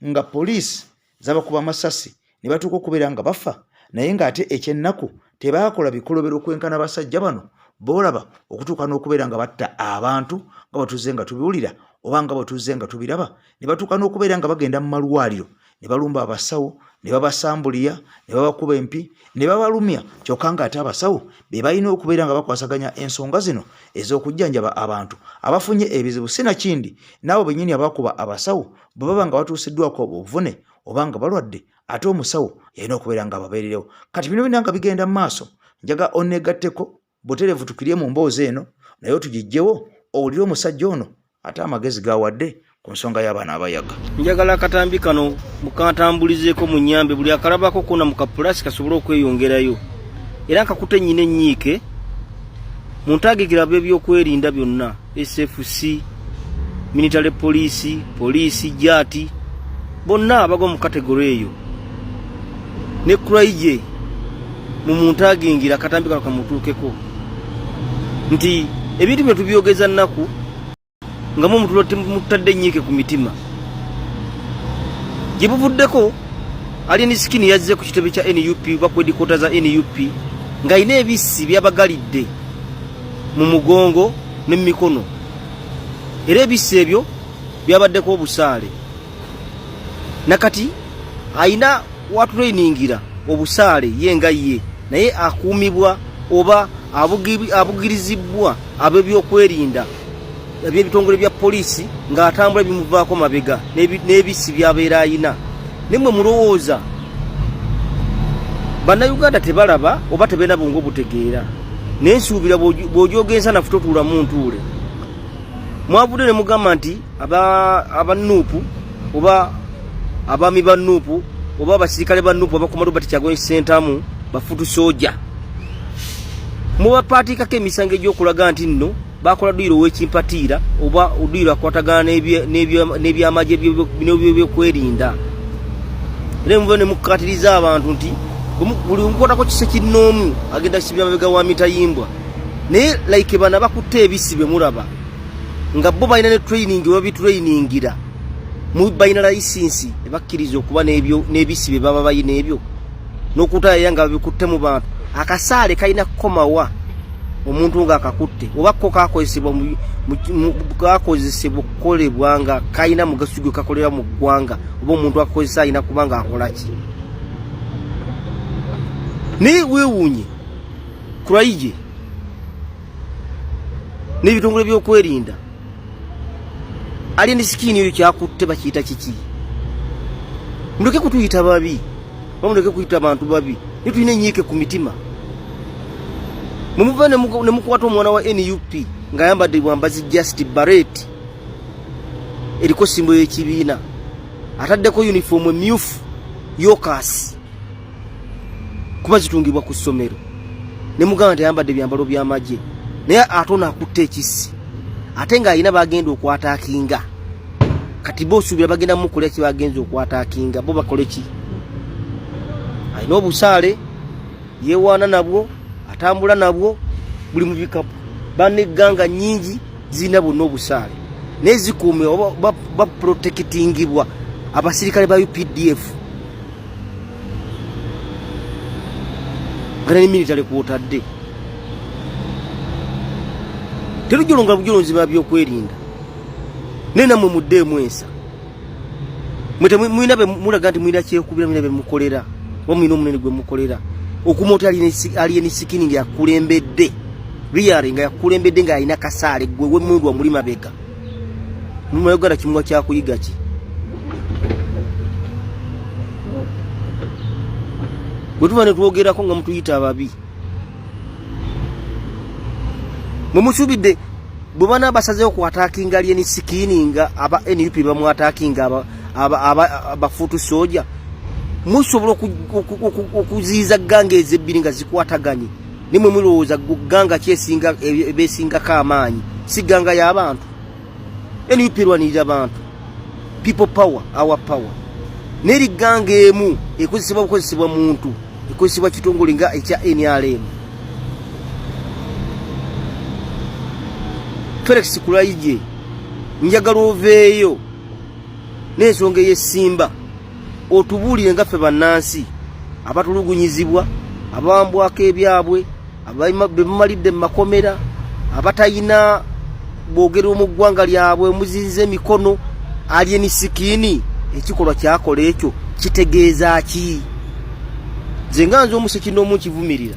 A: nga poliisi zabakuba masasi ne batuuka okubeera nga bafa naye ng'ate ekyennaku tebaakola bikolobero kwenkana basajja bano boolaba okutuuka n'okubeera nga batta abantu nga batuuze nga tubiwulira oba nga batuuze nga tubiraba ne batuuka n'okubeera nga bagenda mu malwaliro ne balumba abasawo ne babasambuliya ne babakuba empi ne babalumya. Kyokka ng'ate abasawo be balina okubeera nga bakwasaganya ensonga zino ez'okujjanjaba abantu abafunye ebizibu. Sinakindi nabo bennyini abakuba abasawo bwe baba nga batuusiddwako obuvune oba nga balwadde ate omusawo yalina okubeera nga ababeererewo. Kati bino bina nga bigenda mu maaso, njaga oneegatteko butereevu tukirye mu mboozi eno naye otugijjewo owulire omusajja ono ate amagezi gawadde ku nsonga y'abaana abayaga.
P: Njagala akatambi kano mukantambulizeeko mu nnyambe buli akalabako kona mu kapulasi kasobole okweyongerayo era nkakute nnyina ennyiike mu ntagikira by'ebyokwerinda byonna SFC, military police, poliisi, jaati bonna abagwa mu kategori eyo ne kuraije mu muntagingira akatambi kano kamutuukeko nti ebintu bye tubyogeza nnaku nga mutadde ennyiike ku mitima. Gye buvuddeko Alien Skin yazze ku kitebe kya NUP bakwedikota za NUP nga ine ebisi byabagalidde mu mugongo ne mikono era ebisi ebyo byabaddeko obusaale nakati aina watulainingira obusaale yenga ye naye akuumibwa oba abugirizibwa ab'ebyokwerinda eby'ebitongole bya polisi ng'atambula bimuvaako mabega n'ebisi byabeera ayina. Nemwe mulowooza bannayuganda tebalaba oba tebeena bwongo butegeera naye nsuubira bw'ogyogenza nafu totuula mu ntuule. Mwavudde ne mugamba nti abanuupu oba abaami ba nuupu oba abasirikale ba nuupu abakomando bati Kyagulanyi Ssentamu bafutu soja mubapaatiikako emisango egy'okulaga nti nno bakola duyiro w'ekimpatiira oba oduyiro akwatagana n'ebyamagye by'ebyokwerinda era muve ne mukukatiriza abantu nti buli mukwatako kise kinnoomu agenda kisibya mabega wa mitayimbwa naye like bana bakutte ebisi bye mulaba nga bo balina ne training babitulainingira mu balina license ebakkiriza okuba n'ebisi bye baba bayina ebyo n'okutaya nga babikutte mu bantu akasaale kalina kukomawa omuntu nga akakutte oba ko kakozesebwa okukolebwa nga kalina mugaso gwe kakolera mu ggwanga oba omuntu akakozesa alina kuba nga akola ki. Naye weewuunye kuraije n'ebitongole by'okwerinda Alien Skin eyo kyakutte bakiyita kiki? Muleke kutuyita babi muleke kuyita abantu babi nitulina ennyiike ku mitima. Mumuva ne mukwata omwana wa NUP ng'ayambadde bwambazi Just Barrett eriko simbo y'ekibiina ataddeko uniform emyufu yokas kuba zitungibwa ku ssomero ne mugamba nti ayambadde byambalo by'amagye naye atona akutte ekisi ate ng'alina bagenda okwataakinga kati bo osuubira bagenda mukolera ki bagenza okwataakinga bo bakole ki? Alina obusaale yeewaana nabwo atambula nabwo buli mu bikapu bannegganga nnyingi zirina bonna obusaale naye zikuume oba baprotectingibwa abasirikale ba UPDF nga ne military kwotadde terujolonga bujolonzi ba byokwerinda naye nammwe muddeemu ensa mwina mulaga nti mwina kyekubira mwina bemukolera oba mwina omunene gwe mukolera okumota Alien Skin nga yakulembedde really nga yakulembedde nga alina kasaale gwe wemundu wa mulima bega mumayogera kimwa kyakuyiga ki? Bwe tuba ne twogerako nga mutuyita ababi mwe musuubidde bwe bana basazeewo kwataakinga Alien Skin nga aba NUP bamwataakinga abafuutu soja musobola okuziiza ganga ezebbiri nga zikwataganye nimwe mulowooza ganga kyesinga ebesingako amaanyi si ganga y'abantu. NUP erwanirira abantu people power our power neri ganga emu ekozesebwa muntu ekozesebwa kitongole nga ekya NRM. Felix Kulaije njagala oveeyo n'ensonga ey'essimba otubuulire nga ffe bannansi abatulugunyizibwa abawambwako ebyabwe bemumalidde mu makomera abatayina boogera mu ggwanga lyabwe muzinze emikono. Alien Skin ekikolwa kyakola ekyo kitegeeza ki? Nze nga nze omuseki n'omu nkivumirira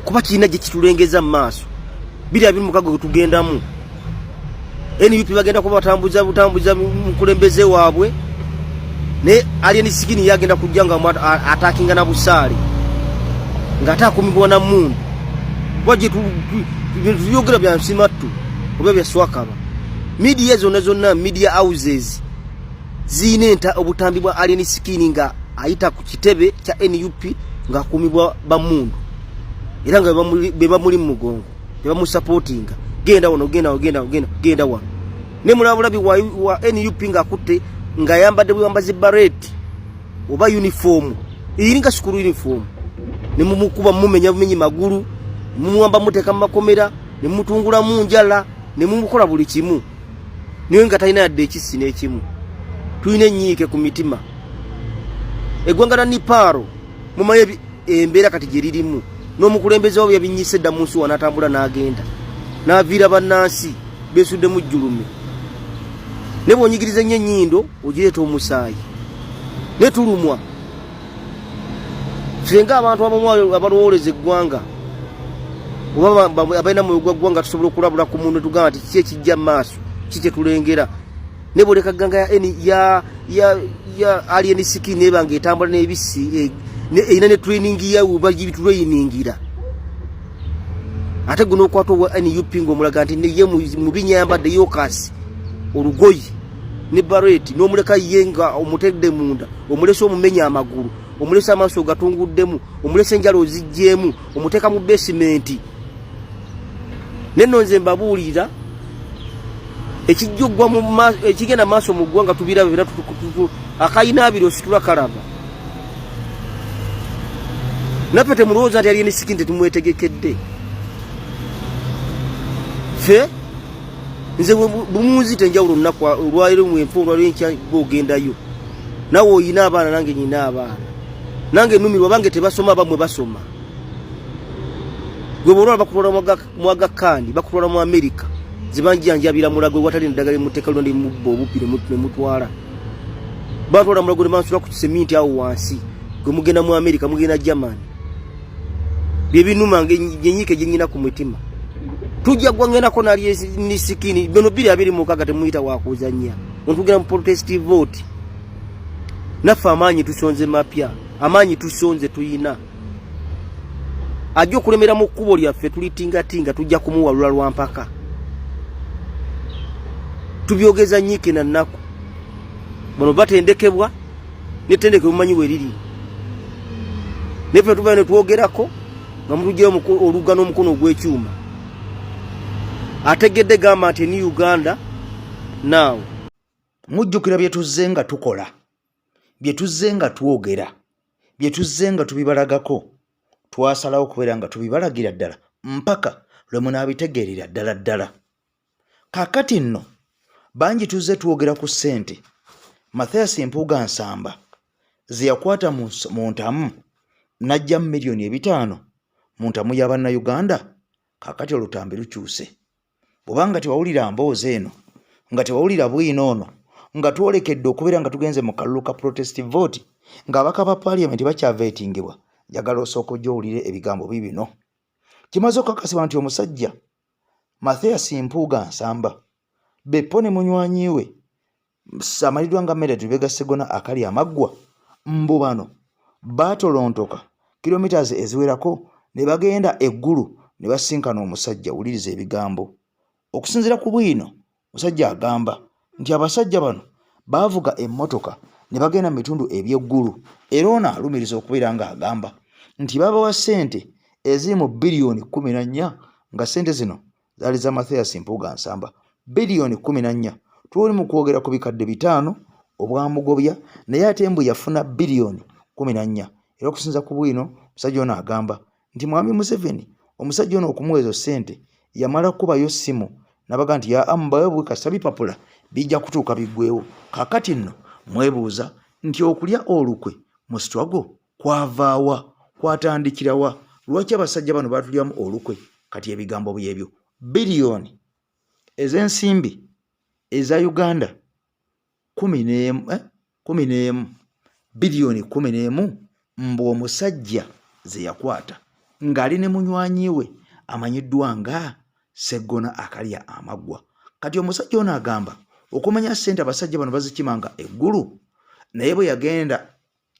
P: kuba kirina gye kitulengeza mu maaso 2026 gwe tugendamu. NUP bagenda kuba butambuza mukulembeze waabwe ne alien sikini yagenda kujja nga atakinga na busaale nga atakumibwa na mundu waje tuyogera bya nsimatu oba bya swakaba media zonna media houses zinenta obutambi bwa alien sikini nga ayita ku kitebe kya NUP nga kumibwa ba mundu era nga beba muli mugongo beba mu supportinga genda wano ne mulabulabi wa NUP nga kutte nga yambadde bwambazi barret oba uniform iringa sukuru uniform ne mumukuba mumenya bumenyi maguru mumuwamba muteka makomera ne mutungula munjala ne mumukola buli kimu niwe nga talina yadde ekisi n'ekimu tuyina enyiike ku mitima eggwanga ni paro mumaye embeera kati gye lirimu n'omukulembeze wabo yabinyise dda mu nsi wanatambula n'agenda n'aviira bannansi besudde mu jjulume ne bw'onyigiriza ennyo ennyindo ogireeta omusaayi ne tulumwa fenga abantu abamu abalowoleza eggwanga oba abalina mu ggwanga tusobola okulabula ku muntu tugamba nti kiki ekijja mu maaso kiki kye tulengera ne bw'oleka gganga ya alien sikini eba ng'etambula n'ebisi eyina ne training yawe bagibitulweyiningira ate guno okwata owa NUP ng'omulaga nti ye mu binyambadde yokasi olugoyi ne bareti n'omuleka ye nga omutedde munda omulesa omumenya amagulu omulesa amaaso gatunguddemu omulesa enjala ozijjeemu omuteeka mu basementi nenno nze mbabuulira ekigenda maaso mu ggwanga tubirabe era akayina abiri ositula kalaba naffe temulowooza nti alien sikini tetumwetegekedde fe nze bumunzite enjawulo lunaku olwaliro mwenfu olwaliro enkya bwogendayo nawe oyina abaana nange nyina abaana nange numirwa bange tebasoma bamwe basoma gwe bwolwala bakutwala mwagakani bakutwala mu Amerika zibanjanjabira mulago watali ndagala muteeka lundi mubbo obupire ne mutwala batwala mulago ne bansula ku kiseminti awo wansi gwe mugenda mu Amerika mugenda Germany bye binuma ngenyike jenyina ku mutima tujja gwangenako nali ni sikini bino biri abiri mukaga temuyita wakuzanya ontugera mu protest vote nafa amanyi tusonze mapya amanyi tusonze tuyina ajjo kulemera mu kubo lyaffe tulitinga tujja kumuwalula lwampaka tubyogeza nyike na nnaku bano batendekebwa netendeke mumanyi weriri nefe tubane twogerako nga mutujjeyo olugano omukono ogw'ekyuma ategedde gamba nti ni Uganda now
A: mujjukira bye tuzze nga tukola bye tuzze nga twogera bye tuzze nga tubibalagako twasalawo okubeera nga tubibalagira ddala mpaka lwe munaabitegeerera ddala kaakati nno bangi tuzze twogera ku ssente Mathias Mpuuga Nsamba ze yakwata mu ntamu n'ajja mu miliyoni 5 mu ntamu y'Abannayuganda kaakati olutambi lukyuse bw'obanga tewawulira mboozi eno nga tewawulira bwino ono nga twolekedde okubeera nga tugenze mu kalulu ka protest vote ng'abaka ba parliament bakyaveetingibwa njagala osooka ojja owulire ebigambo bibino kimaze okukakasibwa nti omusajja Mathias Mpuuga Nsamba Beppo ne munywanyi we amaliddwa nga Medard Lubega Sseggona akali amaggwa mbu bano baatolontoka kilometers eziwerako ne bagenda eggulu ne basinkana omusajja wuliriza ebigambo okusinziira ku bwino musajja agamba nti abasajja bano baavuga emmotoka ne bagenda mu bitundu eby'eggulu era ono alumiriza okubeera nga agamba nti babawa ssente eziri mu biliyoni 14 nga ssente zino zaali za Mathias Mpuuga Nsamba biliyoni 14 tuli mu kwogera ku bikadde 5 obwamugobya naye ate mbu yafuna biliyoni 14 era okusinza ku bwino musajja ono agamba nti Mwami Museveni omusajja ono okumuwa ezo ssente yamala kubayo ssimu nabaga nti ya ambawe kasita bipapula bijja kutuuka biggwewo kaakati nno mwebuuza nti okulya olukwe mu struggle kwavaawa kwatandikirawa lwaki abasajja bano baatulyamu olukwe kati ebigambo byebyo biliyoni ez'ensimbi eza Uganda 11 biliyoni 11 mbu omusajja ze yakwata ng'ali ne munywanyi we amanyiddwa nga Sseggona akalya amaggwa kati omusajja ono agamba okumanya ssente abasajja bano bazikimanga eggulu naye bwe yagenda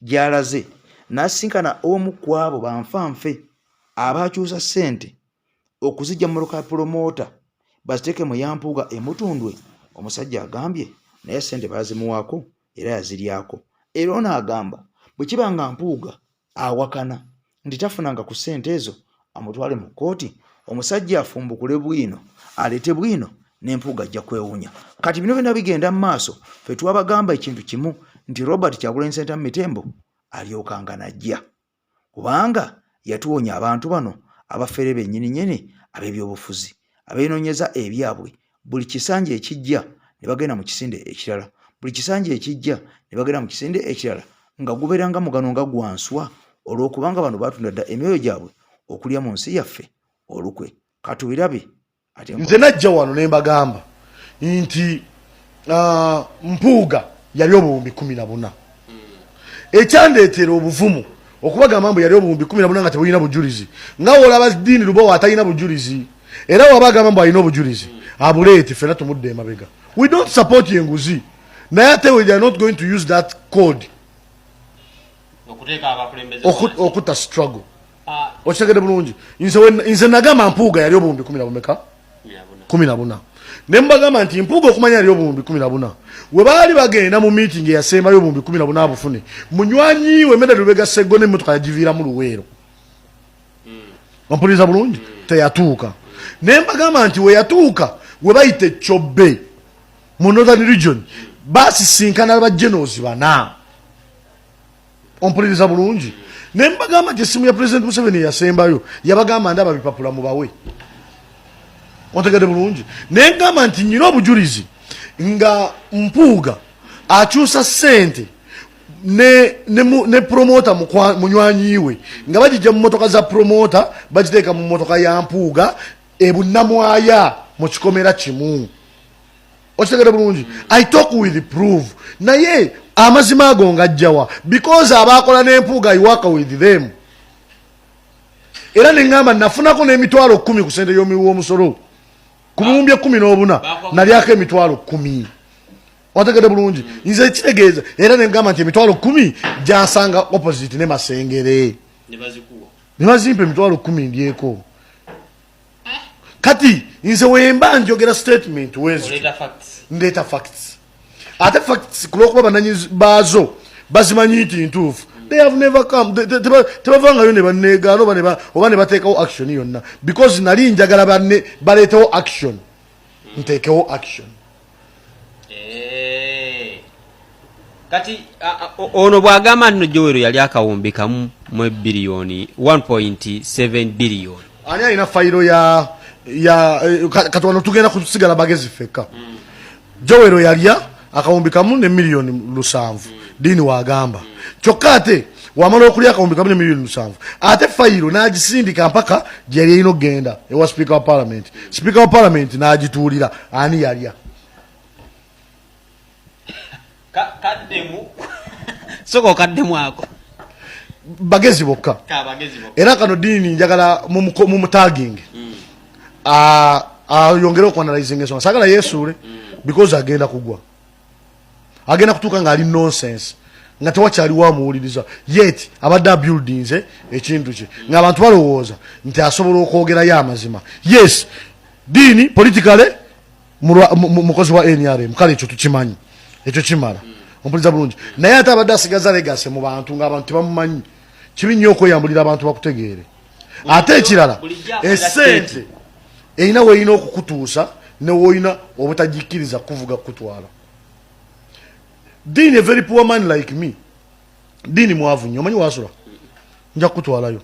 A: gy'alaze n'asinkana omu ku abo banfanfe abakyusa ssente okuzijja mu motoka ya promota baziteeke mu yampuuga emutundwe. Omusajja agambye naye ssente baazimuwaako era yaziryako. Era ono agamba bwe kiba nga mpuuga awakana nti tafunanga ku ssente ezo amutwale mu kkooti, omusajja afumbukule bwino aleete bwino n'empuuga ajja kwewunya. Kati bino byonna bigenda mu maaso, ffe twabagamba ekintu kimu nti Robert Kyagulanyi Ssentamu Mitembo alyokanga najja, kubanga yatuwonya abantu bano abafere bennyini ab'ebyobufuzi abeenoonyeza ebyabwe. Buli kisanja ekijja ne bagenda mu kisinde ekirala, buli kisanja ekijja ne bagenda mu kisinde ekirala, nga gubeeranga mugano nga gwanswa, olw'okubanga bano baatunda dda emyoyo gyabwe okulya mu nsi yaffe olukwe. Katubirabe ate
Q: nze najja wano ne mbagamba nti mpuuga yali obuwumbi 14. Ekyandeetera obuvumu okubagamba mbu yali obuwumbi 14 nga tebulina bujulizi, nga olaba Diini Lubowa atalina bujulizi, era wabagamba mbu alina obujulizi abuleete, ffenna tumudde emabega. We don't support yenguzi, naye ate we are not going to use that code okutta struggle. Okitegedde bulungi. Nze nagamba mpuuga yali obuwumbi 14. Ne mbagamba nti mpuuga okumanya yali obuwumbi 14. We baali bagenda mu meeting eyasembayo obuwumbi 14 abufune, munywanyi we Medal Lubega Sseggo n'emmotoka yagiviiramu Luweero. Ompuliriza bulungi? Teyatuuka. Ne mbagamba nti we yatuuka we bayite Chobbe mu Northern Region baasisinkana ba generals 4. Ompuliriza bulungi? Ne mbagamba nti essimu ya President Museveni yasembayo yabagamba ndaba bipapula mubawe. Ontegedde bulungi? Ne ngamba nti nyina obujulizi nga mpuuga akyusa ssente ne promota munywanyiwe nga bagijja mu motoka za promota bagiteeka mu motoka ya mpuuga ebunnamwaya mu kikomera kimu. Okitegedde bulungi? I talk with proof. Naye amazima ago ngajjawa because abakola n'empuuga I work with them. Era ne ngamba nafunako n'emitwalo 10 ku ssente y'omusolo ku buwumbi 14 nalyako emitwalo 10. Otegedde bulungi? Nze kitegeeza era ne ngamba nti emitwalo 10 gyansanga opposite ne Masengere ne bazimpa emitwalo 10 ndyeko. Kati nze wemba njogera statement wezo ndeeta facts. Ate facts kulwokuba bananyi baazo bazimanyi nti ntuufu. They have never come. Tebavangayo ne banneegaano oba ne bateekawo action yonna because nali njagala baleetewo action nteekewo action.
R: Kati ono bw'agamba nti Joero yali akawumbi kamu mu biliyoni 1.7 biliyoni.
Q: Ani alina fayiro ya kati wano tugenda kusigala bagezi fekka. Joero yalya akawumbi kamu ne miliyoni 7. Diini wagamba. Kyokka ate wamala okulya akawumbi kamu ne miliyoni 7. Ate fayiro n'agisindika mpaka gye yali erina okugenda ewa Speaker wa Parliament. Speaker wa Parliament n'agituulira ani yalya.
R: Kaddemu soko kaddemu ako
Q: bagezi bokka. Era kano Diini njagala mu mutagging ayongere okuanalyzing ensonga sagala yesuule because agenda kugwa, agenda kutuuka ng'ali nonsense nga tewakyaliwo amuwuliriza yet abadde buildings ekintu kye ng'abantu balowooza nti asobola okwogerayo amazima. Yes, Diini politically mukozi wa NRM, kale ekyo tukimanyi, ekyo kimala. Ompuliriza bulungi? Naye ate abadde asigaza legase mu bantu ng'abantu tebamumanyi. Kibi nnyo okweyambulira abantu bakutegeere. Ate ekirala essente erina weerina okukutuusa ne woolina obutagikkiriza kuvuga kutwala. Diini a very poor man like me. Diini mwavu nnyo, omanyi wasula nja kukutwalayo.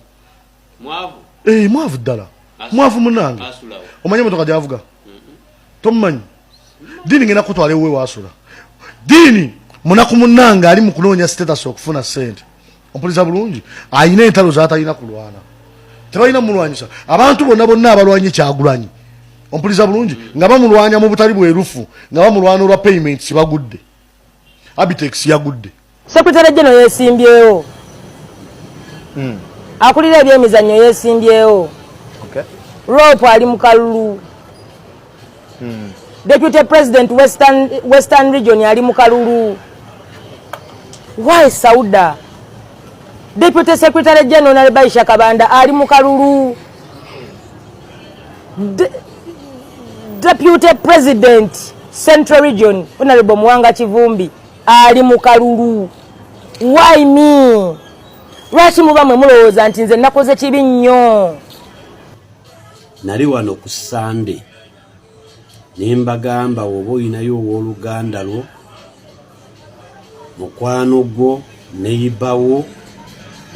Q: Mwavu ddala, mwavu munange. Omanyi motoka gyavuga? Tomumanyi? Diini ngenda kukutwala ewe wasula. Diini munaku munange ali mu kunoonya status okufuna ssente. Ompuliriza bulungi? Ayina entalo z'atalina kulwana. Tebalina mulwanyisa. Abantu bonna abalwanyi Kyagulanyi. Ompuliriza bulungi? Nga bamulwanya mu butali bwerufu, nga bamulwana olwa payments bagudde. Abitex yagudde.
S: Secretary General yesimbyewo. Akulira ebyemizannyo yesimbyewo.
Q: Okay.
S: Rope ali mu kalulu. Deputy President Western Region ali mu kalulu. Why Sauda? Deputy Secretary General Baisha Kabanda ali mu kalulu. Deputy President Central Region Honorable Mwanga Chivumbi ali mu kalulu. Why me? Lwaki muba mwe mulowooza nti nze nakoze kibi nnyo?
T: Nali wano ku Sunday nembagamba oba oyinayo owooluganda lwo mukwano gwo neyibawo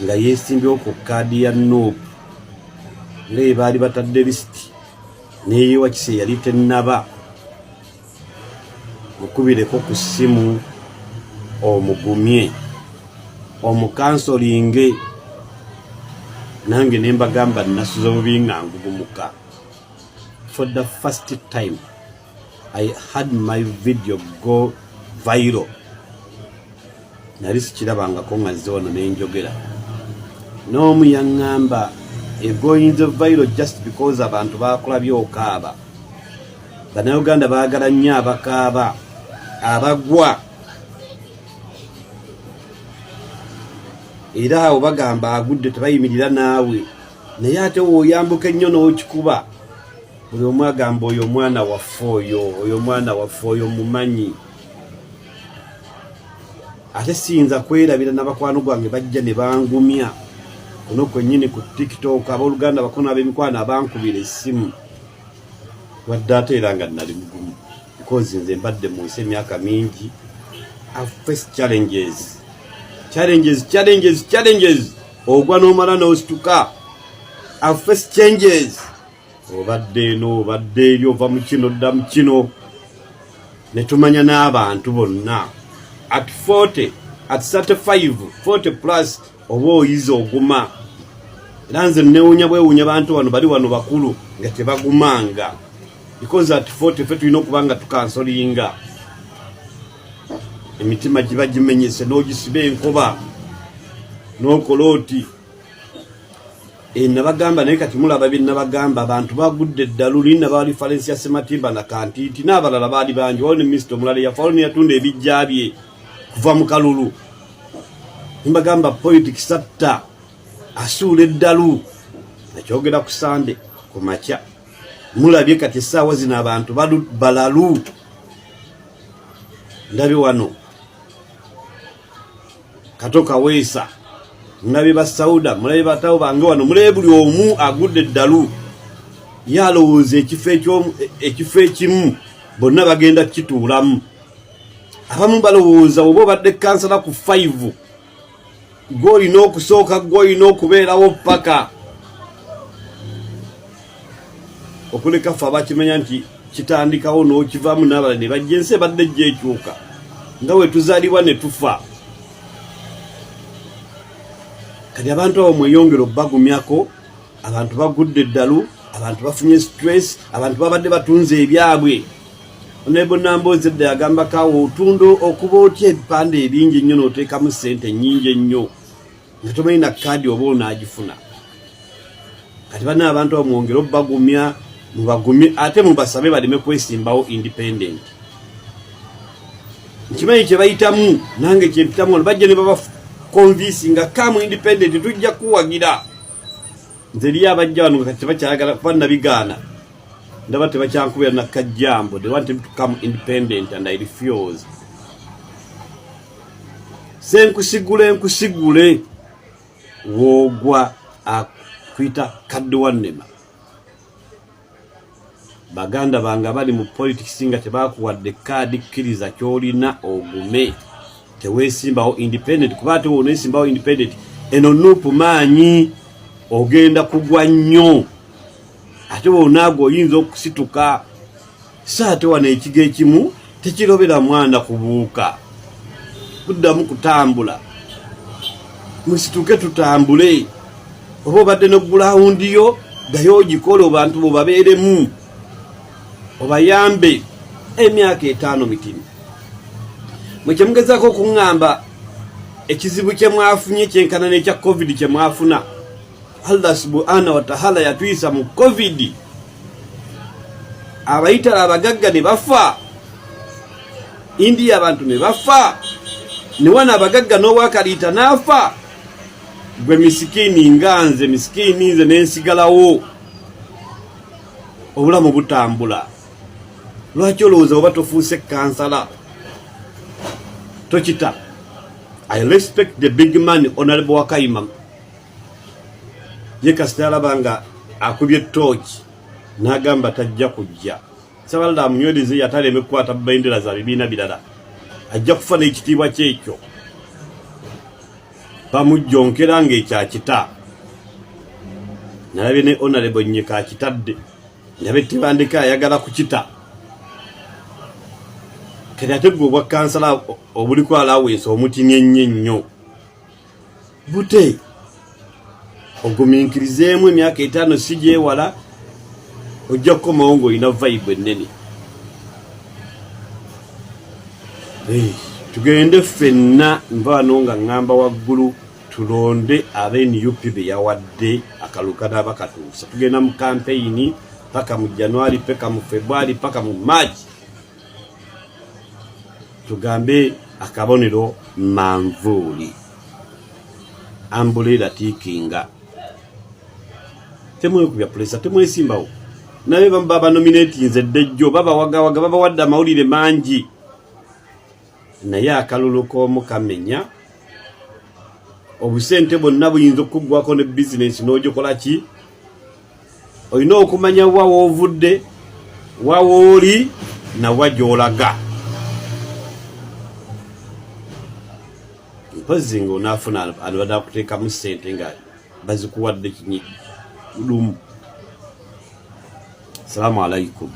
T: nga yeesimbyewo ku kaadi ya NOB nga baali batadde lisiti neyewa kise yali tennaba mukubireko ku ssimu omugumye omukansolinge nange nembagamba nasuza obubi nga ngugumuka. For the first time I had my video go viral. Nali sikirabangako nga nze wano nenjogera n'omu yaŋŋamba egoyinze viral just because abantu bakulabye okaaba. Bannayuganda baagala nnyo abakaaba abagwa era awo bagamba agudde tebayimirira naawe naye ate woyambuka ennyo n'okikuba buli omu agamba oyo omwana waffe oyo omwana waffe oyo mumanyi. Ate siyinza kwerabira n'abakwano gwange bajja ne bangumya kuno kwennyini ku TikTok abooluganda bakono ab'emikwano abankubira essimu wadde ate era nga nali mugumu because nze mbadde mu nsi emyaka mingi. I face challenges ogwa n'omala n'osituka. I face changes. Obadde eno obadde eri ova mu kino dda mu kino ne tumanya n'abantu bonna at 40 at 35 40 plus oba oyiza oguma era nze newunya bwewunya bantu wano bali wano bakulu nga tebagumanga because at 40 fe tulina okuba nga tukansolinga emitima giba gimenyese n'ogisiba enkoba n'okola oti nabagamba naye kati mulaba bye nabagamba abantu bagudde eddalu nina baali Valencia Sematimba na Kantiiti n'abalala baali bangi waliwo ne Mr. Omulala yafaalo ne yatunda ebijja bye kuva mu kalulu. Mbagamba politics atta asuula eddalu nakyogera ku Sunday ku makya mulabye kati essaawa zino abantu balalu. Ndabi wano Katoka Weesa mulabe ba Sauda mulabe batawo bange wano mulabe buli omu agudde eddalu yalowooza ekifo ekimu bonna bagenda kituulamu. Abamu balowooza oba obadde kansala ku 5 gw'olina okusooka gw'olina okubeerawo paka okuleka ffe abakimanya nti kitandikawo n'okivaamu n'abala ne bajja ensi ebadde ejja ekyuka nga we tuzaalibwa ne tufa. Kati abantu abo mweyongera obbagumyako abantu bagudde eddalu abantu bafunye stress abantu babadde batunze ebyabwe. Onego Nambooze edda yagamba kawo otundu okuba otya ebipande ebingi ennyo n'oteekamu ssente nnyingi ennyo nga tomanyi na kaadi oba onaagifuna. Kati bana abantu abo mwongere obbagumya mubagumye ate mubasabe baleme kwesimbawo independent. Nkimanyi kye bayitamu nange kye mpitamu wano bajja ne baba convince nga kamu independent tujja kuwagira. Nze liyo abajja wano kati tebakyayagala kuba nabigaana ndaba tebakyankubira na kajjambo. They want him to come independent and I refuse. Senkusigule wogwa akwita kadde wannema. Baganda bange bali mu politics nga tebakuwadde kaadi kkiriza kyolina ogume teweesimbawo independent kuba ate woneesimbawo independent eno nupu maanyi ogenda kugwa nnyo ate wonaago oyinza okusituka saate wano ekigo ekimu tekirobera mwana kubuuka kuddamu kutambula musituke tutambule oba obadde ne gulawundi yo gayo ogikole abantu bo babeeremu obayambe emyaka 5 mitini. Mwekyemugezako okuŋŋamba ekizibu kye mwafunye kyenkana n'ekya covid kye mwafuna Allah subhanahu wa ta'ala yatuyisa mu covid abayitala abagagga ne bafa India abantu ne bafa niwana abagagga n'owakaliita n'afa gwe misikini nganze misikini nze nensigalawo obulamu butambula lwaki olowooza oba tofuuse kansala tokita. I respect the big man Honorable Wakayima ye kasita alaba nga akubye torch n'agamba tajja kujja Sabalda amunywedeze yataleme kukwata bendera za bibiina birala ajja kufuna ekitiibwa kyekyo bamujjonkera ng'ekyakita nalabye ne Honorable Nyeka akitadde ndabe Tebandeke ayagala kukita kati ate gwe obwa kansala obuliko allowance omutinye nnyo bute ogumiikirizeemu emyaka 5 sigyewala ojja kukomawo ng'olina vibe ennene. Tugende ffenna nvaano nga ŋŋamba waggulu tulonde aba-NUP be yawadde akaluka n'aba katuusa. Tugenda mu kampeyini paka mu January paka mu February paka mu March. Tugambe akabonero manvuuli ambulera tiikinga temwekubya pulesa temwesimbawo naye baba nominatinze ddejjo baba wagawaga baba wadda amawulire mangi naye akalulu k'omukamenya obusente bonna buyinza okuggwako ne bizinesi n'ogikola ki olina okumanya wa woovudde wa wooli na wa gy'olaga mpozi ng'onaafuna alibadde akuteekamu ssente nga bazikuwadde kinyi lumu. Assalamu alaikum.